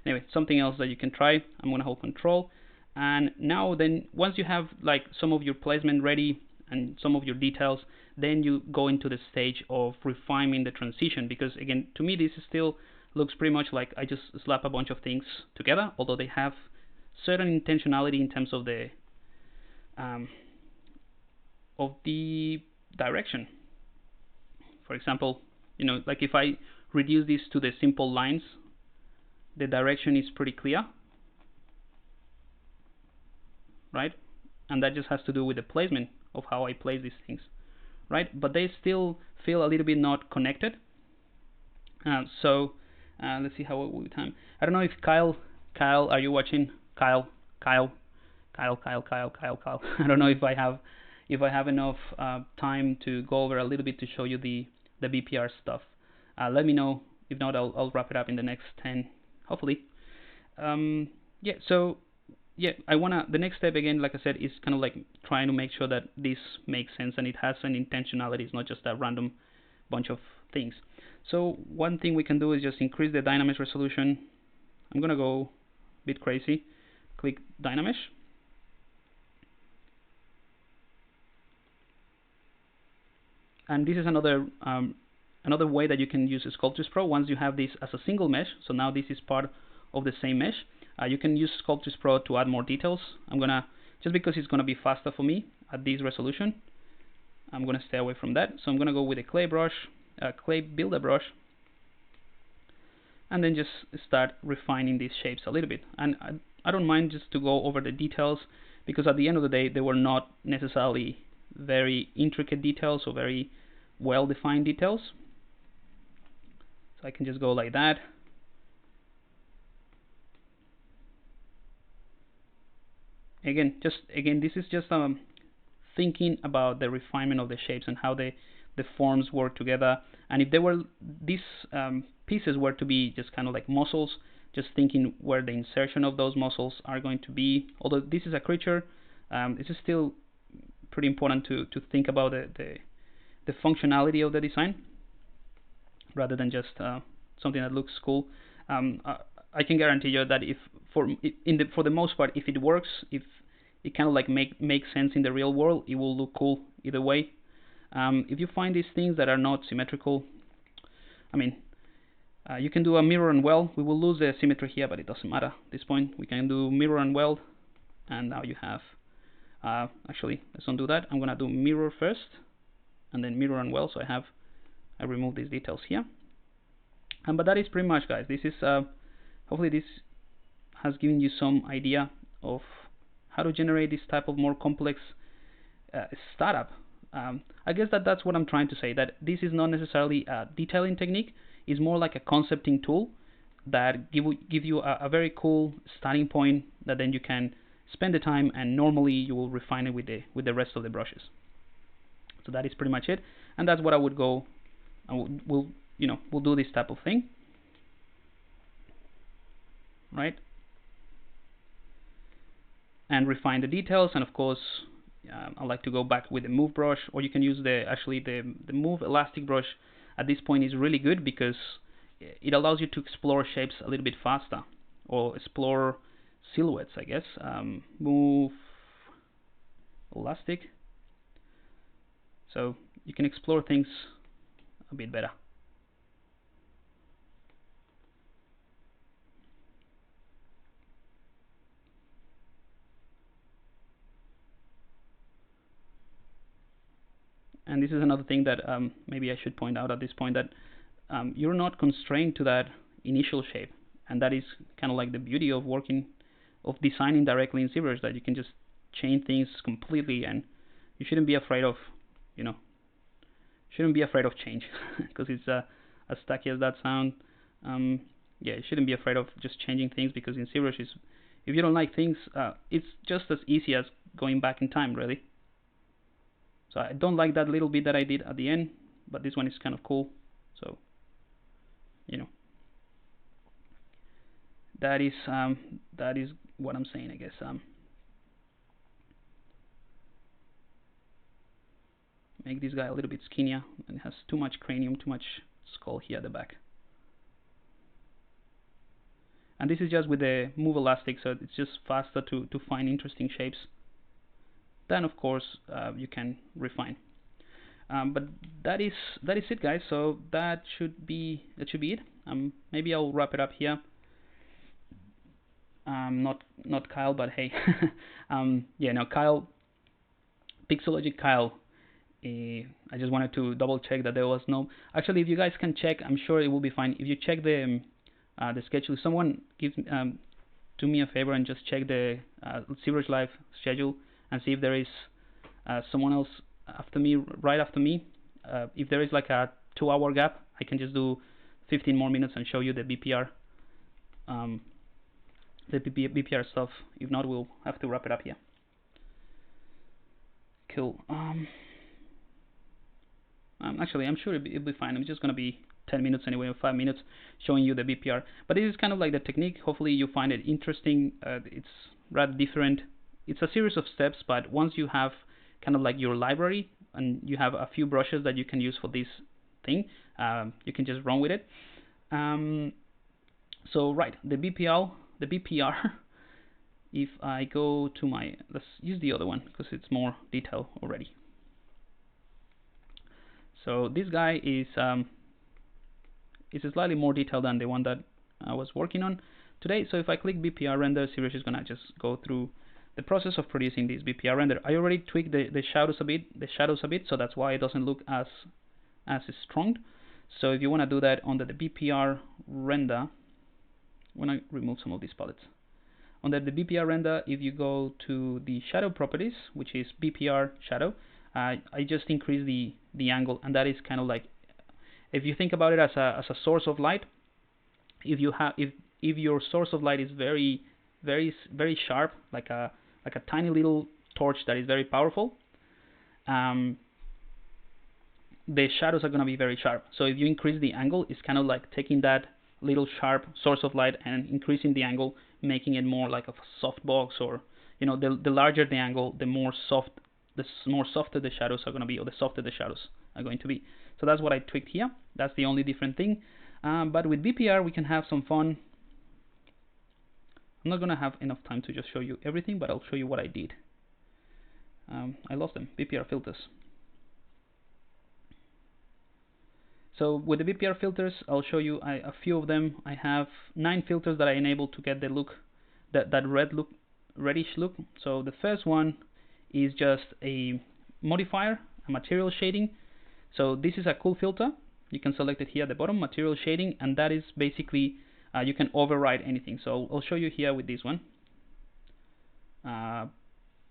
Anyway, something else that you can try. I'm going to hold Control, and now then once you have like some of your placement ready and some of your details, then you go into the stage of refining the transition, because again, to me this still looks pretty much like I just slap a bunch of things together, although they have certain intentionality in terms of the direction. For example, you know, like if I reduce this to the simple lines, the direction is pretty clear, right? And that just has to do with the placement of how I place these things, right? But they still feel a little bit not connected. So let's see how we time. I don't know if Kyle, are you watching? Kyle. I don't know if I have enough time to go over a little bit to show you the Bpr stuff. Let me know. If not, I'll wrap it up in the next 10, hopefully. Yeah. So yeah, the next step again, like I said, is kind of like trying to make sure that this makes sense and it has an intentionality. It's not just a random bunch of things. So one thing we can do is just increase the Dynamesh resolution. I'm gonna go a bit crazy. Click Dynamesh. And this is another way that you can use Sculptors Pro once you have this as a single mesh. So now this is part of the same mesh. You can use Sculptors Pro to add more details. I'm gonna, just because it's gonna be faster for me at this resolution, I'm gonna stay away from that. So I'm gonna go with a clay brush, clay builder brush, and then just start refining these shapes a little bit. And I don't mind just to go over the details, because at the end of the day, they were not necessarily very intricate details or very well-defined details. So I can just go like that. Again, this is just thinking about the refinement of the shapes and how the forms work together. And if these pieces were to be just kind of like muscles, just thinking where the insertion of those muscles are going to be. Although this is a creature, this is still pretty important to think about the functionality of the design, rather than just something that looks cool. I can guarantee you that for the most part, if it works, if it kind of like makes sense in the real world, it will look cool either way. If you find these things that are not symmetrical, I mean, you can do a mirror and weld. We will lose the symmetry here, but it doesn't matter at this point. We can do mirror and weld, and now you have. Actually, let's undo that. I'm gonna do mirror first, and then mirror and weld. So I remove these details here. But that is pretty much, guys. This is hopefully this has given you some idea of how to generate this type of more complex startup. I guess that's what I'm trying to say, that this is not necessarily a detailing technique. It's more like a concepting tool that give you a very cool starting point that then you can spend the time, and normally you will refine it with the rest of the brushes. So that is pretty much it, and that's what I would go. We'll do this type of thing, right? And refine the details, and of course I like to go back with the move brush, or you can use the move elastic brush. At this point is really good because it allows you to explore shapes a little bit faster, or explore silhouettes, I guess. Move elastic, so you can explore things a bit better. And this is another thing that maybe I should point out at this point, that you're not constrained to that initial shape, and that is kind of like the beauty of designing directly in Zbrush, that you can just change things completely and you shouldn't be afraid of, shouldn't be afraid of change, because it's as tacky as that sound. Yeah, you shouldn't be afraid of just changing things, because in Zbrush, if you don't like things, it's just as easy as going back in time, really. So I don't like that little bit that I did at the end, but this one is kind of cool. So, that is what I'm saying, I guess. Make this guy a little bit skinnier, and it has too much cranium, too much skull here at the back. And this is just with the move elastic, so it's just faster to find interesting shapes. Then of course you can refine. But that is it, guys. So that should be it. Maybe I'll wrap it up here. Not Kyle, but hey, yeah, no, Kyle, Pixologic Kyle. I just wanted to double check that there was no. Actually, if you guys can check, I'm sure it will be fine. If you check the schedule, someone give do me a favor and just check the Zbrush Live schedule and see if there is someone else after me, right after me. If there is like a 2-hour gap, I can just do 15 more minutes and show you the Bpr, Bpr stuff. If not, we'll have to wrap it up here. Cool. Actually, I'm sure it'll be fine. I'm just gonna be 10 minutes anyway, or 5 minutes, showing you the Bpr. But this is kind of like the technique. Hopefully you find it interesting. It's rather different. It's a series of steps, but once you have kind of like your library and you have a few brushes that you can use for this thing, you can just run with it. So right, the Bpr. If I go to my, let's use the other one because it's more detailed already. So this guy is slightly more detailed than the one that I was working on today. So if I click Bpr Render, Sivash is gonna just go through the process of producing this Bpr Render. I already tweaked the shadows a bit, so that's why it doesn't look as strong. So if you want to do that under the Bpr Render, I'm gonna remove some of these palettes. Under the Bpr Render, if you go to the shadow properties, which is Bpr Shadow, I just increase the angle, and that is kind of like, if you think about it as a source of light, if your source of light is very sharp, like a tiny little torch that is very powerful, the shadows are going to be very sharp. So if you increase the angle, it's kind of like taking that little sharp source of light and increasing the angle, making it more like a soft box, or the larger the angle, the more softer the shadows are going to be, or the softer the shadows are going to be. So that's what I tweaked here. That's the only different thing. But with Bpr, we can have some fun. I'm not going to have enough time to just show you everything, but I'll show you what I did. I lost them, Bpr filters. So with the Bpr filters, I'll show you a few of them. I have 9 filters that I enabled to get the look, that reddish look. So the first one is just a modifier, a material shading. So this is a cool filter. You can select it here at the bottom, material shading, and that is basically you can override anything. So I'll show you here with this one.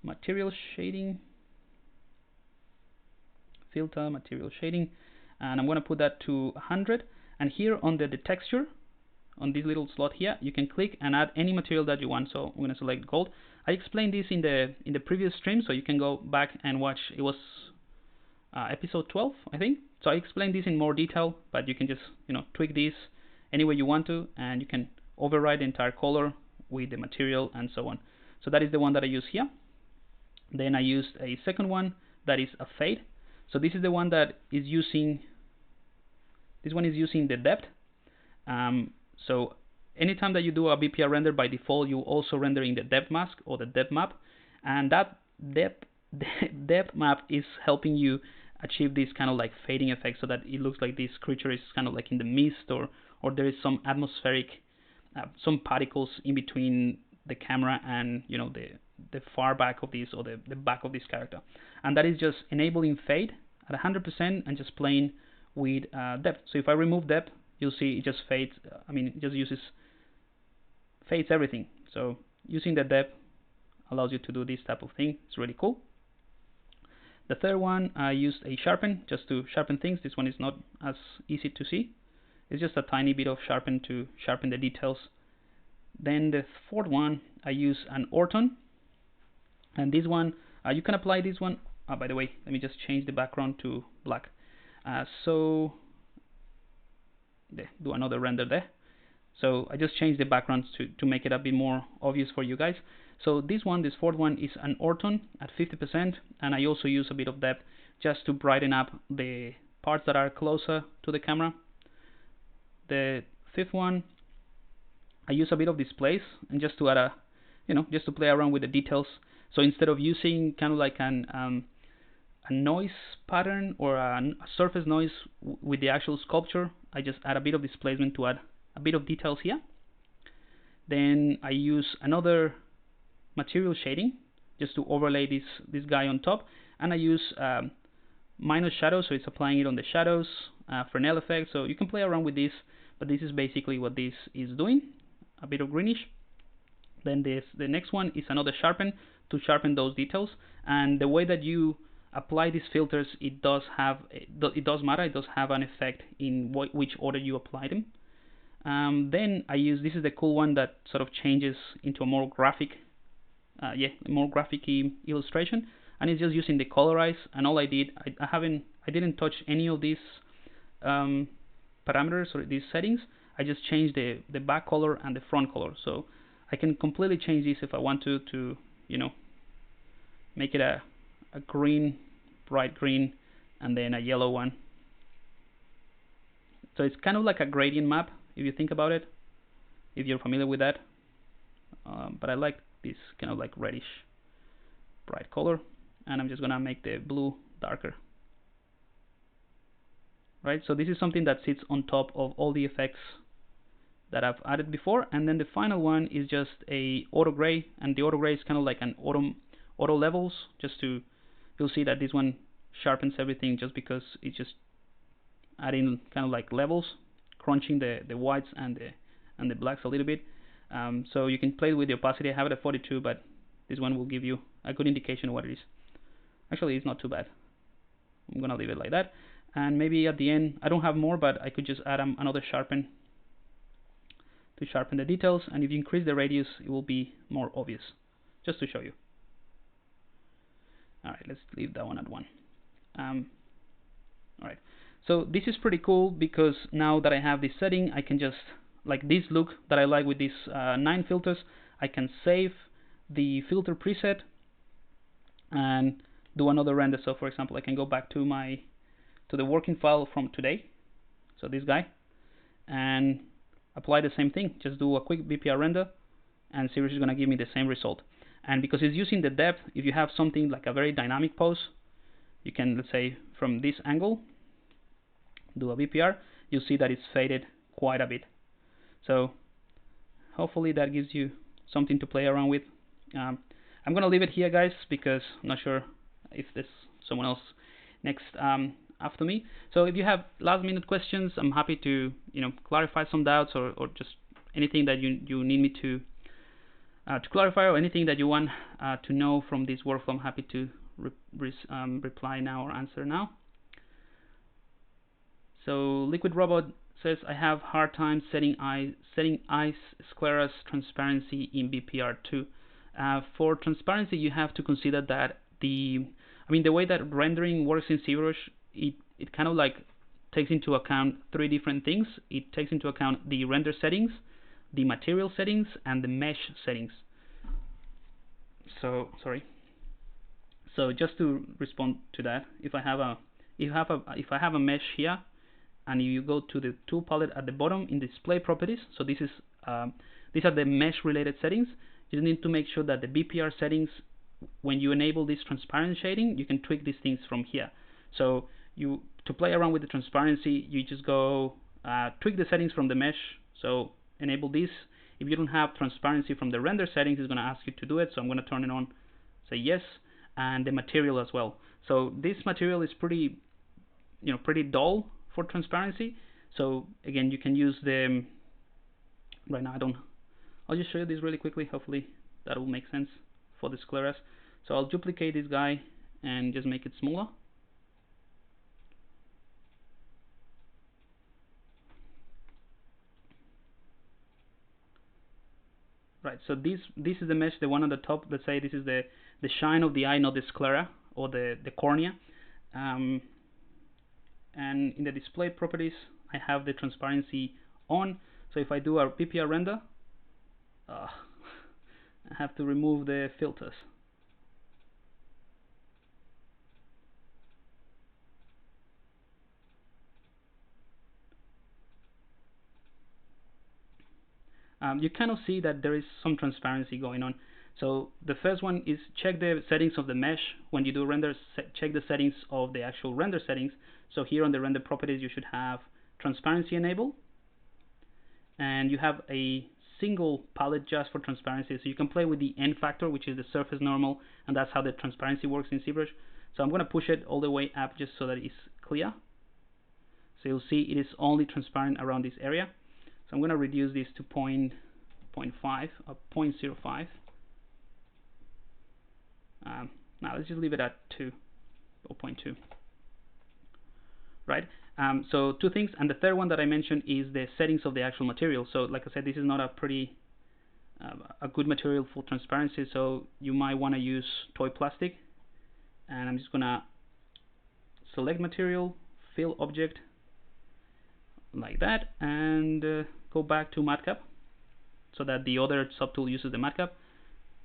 Material shading, filter, material shading, and I'm going to put that to 100. And here under the texture, on this little slot here, you can click and add any material that you want. So I'm going to select gold. I explained this in the previous stream, so you can go back and watch. It was episode 12, I think. So I explained this in more detail, but you can just tweak this any way you want to, and you can override the entire color with the material and so on. So that is the one that I use here. Then I used a second one that is a fade. So this is the one that is using. This one is using the depth. So anytime that you do a Bpr render, by default you also rendering the depth mask or the depth map, and that depth map is helping you achieve this kind of like fading effect, so that it looks like this creature is kind of like in the mist, or there is some atmospheric, some particles in between the camera and the far back of this, or the back of this character, and that is just enabling fade at 100% and just playing with depth. So if I remove depth, you'll see it just fades. It just fades everything. So using the depth allows you to do this type of thing. It's really cool. The third one, I used a sharpen just to sharpen things. This one is not as easy to see. It's just a tiny bit of sharpen to sharpen the details. Then the fourth one, I use an Orton. And this one, you can apply this one. By the way, let me just change the background to black. So do another render there. So I just changed the backgrounds to make it a bit more obvious for you guys. So this fourth one is an Orton at 50%, and I also use a bit of depth just to brighten up the parts that are closer to the camera. The fifth one, I use a bit of displace, and just to add just to play around with the details. So instead of using kind of like a noise pattern or a surface noise with the actual sculpture, I just add a bit of displacement to add a bit of details here. Then I use another material shading just to overlay this guy on top, and I use minus shadow, so it's applying it on the shadows, Fresnel effect. So you can play around with this, but this is basically what this is doing, a bit of greenish. Then the next one is another sharpen to sharpen those details, and the way that you apply these filters, it does matter. It does have an effect in which order you apply them. Then I use, this is the cool one that sort of changes into a more graphic, more graphic-y illustration, and it's just using the Colorized. And all I did, I didn't touch any of these parameters or these settings. I just changed the back color and the front color, so I can completely change this if I want to make it a green, bright green, and then a yellow one. So it's kind of like a gradient map if you think about it, if you're familiar with that. But I like this kind of like reddish bright color, and I'm just gonna make the blue darker. Right, so this is something that sits on top of all the effects that I've added before. And then the final one is just a auto gray, and the auto gray is kind of like an auto levels, just to, you'll see that this one sharpens everything just because it's just adding kind of like levels, crunching the whites and the blacks a little bit. So you can play with the opacity. I have it at 42, but this one will give you a good indication of what it is. Actually, it's not too bad. I'm gonna leave it like that, and maybe at the end, I don't have more, but I could just add another sharpen to sharpen the details, and if you increase the radius, it will be more obvious, just to show you. Alright, let's leave that one at 1. Alright, so this is pretty cool because now that I have this setting, I can just, like this look that I like with these 9 filters, I can save the filter preset and do another render. So for example, I can go back to the working file from today, so this guy, and apply the same thing. Just do a quick Bpr render, and Sivash is going to give me the same result. And because it's using the depth, if you have something like a very dynamic pose, you can, let's say, from this angle, do a Bpr, you'll see that it's faded quite a bit. So hopefully that gives you something to play around with. I'm going to leave it here, guys, because I'm not sure if there's someone else next after me. So if you have last minute questions, I'm happy to clarify some doubts or just anything that you need me to clarify, or anything that you want to know from this workflow. I'm happy to reply now or answer now. So Liquid Robot says, I have hard time setting ice scleras transparency in Bpr2. For transparency, you have to consider that the way that rendering works in Zbrush, it kind of like takes into account 3 different things. It takes into account the render settings, the material settings, and the mesh settings. So sorry. So just to respond to that, if I have a mesh here, and you go to the tool palette at the bottom in display properties, so this is these are the mesh related settings. You need to make sure that the Bpr settings, when you enable this transparent shading, you can tweak these things from here. So to play around with the transparency, you just go tweak the settings from the mesh. So enable this. If you don't have transparency from the render settings, it's going to ask you to do it. So I'm going to turn it on, say yes, and the material as well. So this material is pretty dull for transparency. So again, you can use the right now. I'll just show you this really quickly. Hopefully that will make sense for the scleras. So I'll duplicate this guy and just make it smaller. Right, so this is the mesh, the one on the top. Let's say this is the shine of the eye, not the sclera or the cornea. And in the display properties, I have the transparency on. So if I do a Bpr render, I have to remove the filters. You kind of see that there is some transparency going on. So the first one is check the settings of the mesh. When you do render, check the settings of the actual render settings. So here on the render properties, you should have transparency enabled, and you have a single palette just for transparency. So you can play with the N factor, which is the surface normal, and that's how the transparency works in Zbrush. So I'm going to push it all the way up just so that it's clear. So you'll see it is only transparent around this area. So I'm going to reduce this to 0.5 or 0.05. Now let's just leave it at 2 or 0.2. Right. So two things, and the third one that I mentioned is the settings of the actual material. So like I said, this is not a a good material for transparency. So you might want to use toy plastic, and I'm just going to select material, fill object, like that, and go back to matcap so that the other subtool uses the matcap.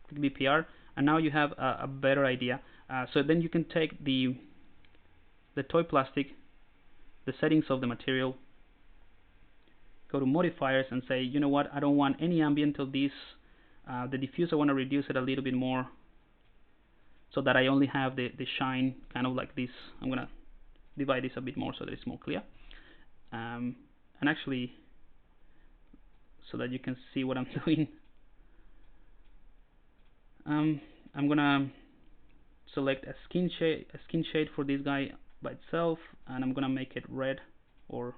Click Bpr, and now you have a better idea. So then you can take the toy plastic, the settings of the material, go to modifiers and say, you know what, I don't want any ambient of this. The diffuse, I want to reduce it a little bit more so that I only have the shine kind of like this. I'm going to divide this a bit more so that it's more clear. And actually, so that you can see what I'm doing, I'm gonna select a skin shade for this guy by itself, and I'm gonna make it red or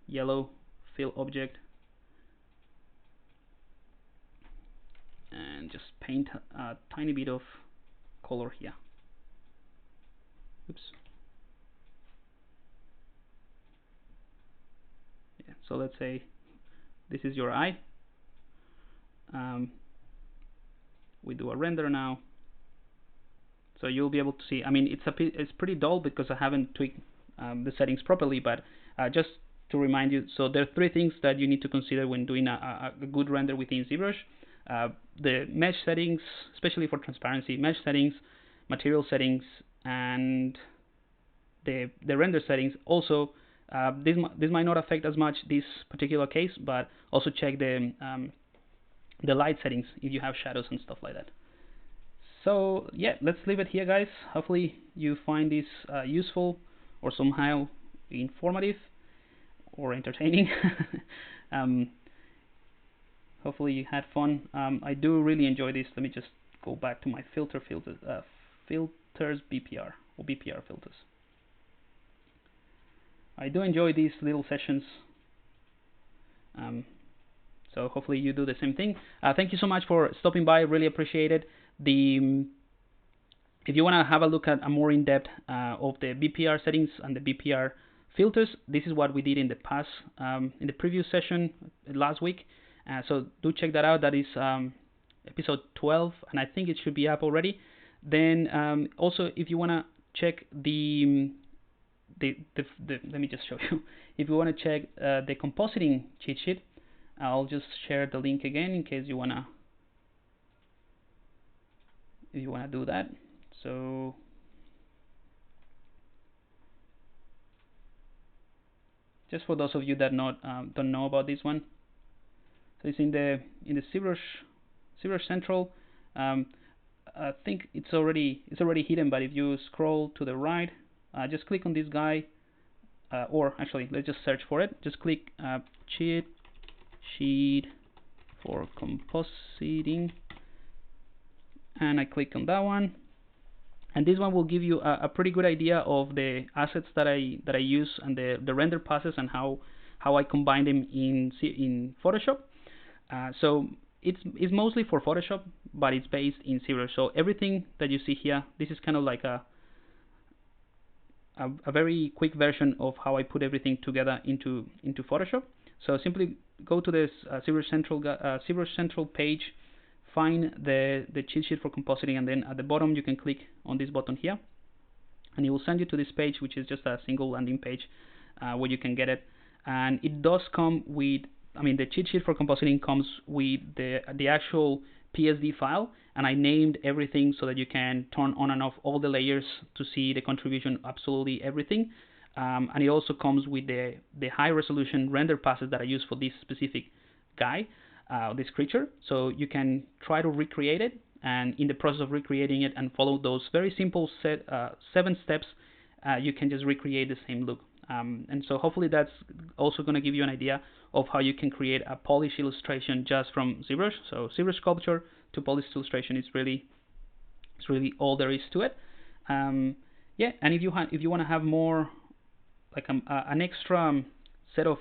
yellow. Fill object, and just paint a tiny bit of color here. Oops. Yeah. So let's say this is your eye. We do a render now, so you'll be able to see. I mean, it's pretty dull because I haven't tweaked the settings properly, but just to remind you, so there are three things that you need to consider when doing a good render within Zbrush. The mesh settings, especially for transparency, mesh settings, material settings, and the render settings. Also, this might not affect as much this particular case, but also check the light settings if you have shadows and stuff like that. So yeah, let's leave it here, guys. Hopefully you find this useful or somehow informative or entertaining. Hopefully you had fun. I do really enjoy this. Let me just go back to my filters Bpr or Bpr filters. I do enjoy these little sessions. So hopefully you do the same thing. Thank you so much for stopping by. Really appreciate it. If you want to have a look at a more in-depth of the Bpr settings and the Bpr filters, this is what we did in the past, in the previous session last week. So do check that out. That is episode 12, and I think it should be up already. Then also, if you want to check let me just show you. If you want to check the compositing cheat sheet, I'll just share the link again in case you wanna do that. So just for those of you that don't know about this one, so it's in the Zbrush Central. I think it's already hidden, but if you scroll to the right, just click on this guy, or actually let's just search for it. Just click cheat sheet for compositing, and I click on that one, and this one will give you a pretty good idea of the assets that I use and the render passes and how I combine them in Photoshop. So it's mostly for Photoshop, but it's based in Zbrush. So everything that you see here, this is kind of like a very quick version of how I put everything together into Photoshop. So simply go to this Zbrush Central page, find the cheat sheet for compositing, and then at the bottom you can click on this button here, and it will send you to this page, which is just a single landing page where you can get it. And it does come with, I mean, the cheat sheet for compositing comes with the actual PSD file, and I named everything so that you can turn on and off all the layers to see the contribution, absolutely everything. And it also comes with the high resolution render passes that I use for this specific guy, this creature. So you can try to recreate it, and in the process of recreating it and follow those very simple 7 steps, you can just recreate the same look. And so hopefully that's also going to give you an idea of how you can create a polished illustration just from ZBrush. So ZBrush sculpture to polished illustration is really all there is to it. Yeah, and if you want to have more, like an extra set of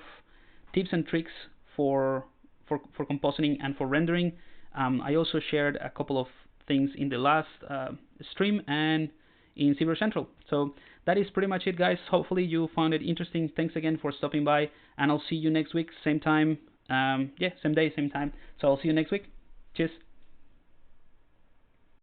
tips and tricks for compositing and for rendering, I also shared a couple of things in the last stream and in ZBrush Central. So that is pretty much it, guys. Hopefully you found it interesting. Thanks again for stopping by, and I'll see you next week, same time. Yeah, same day, same time. So I'll see you next week. Cheers.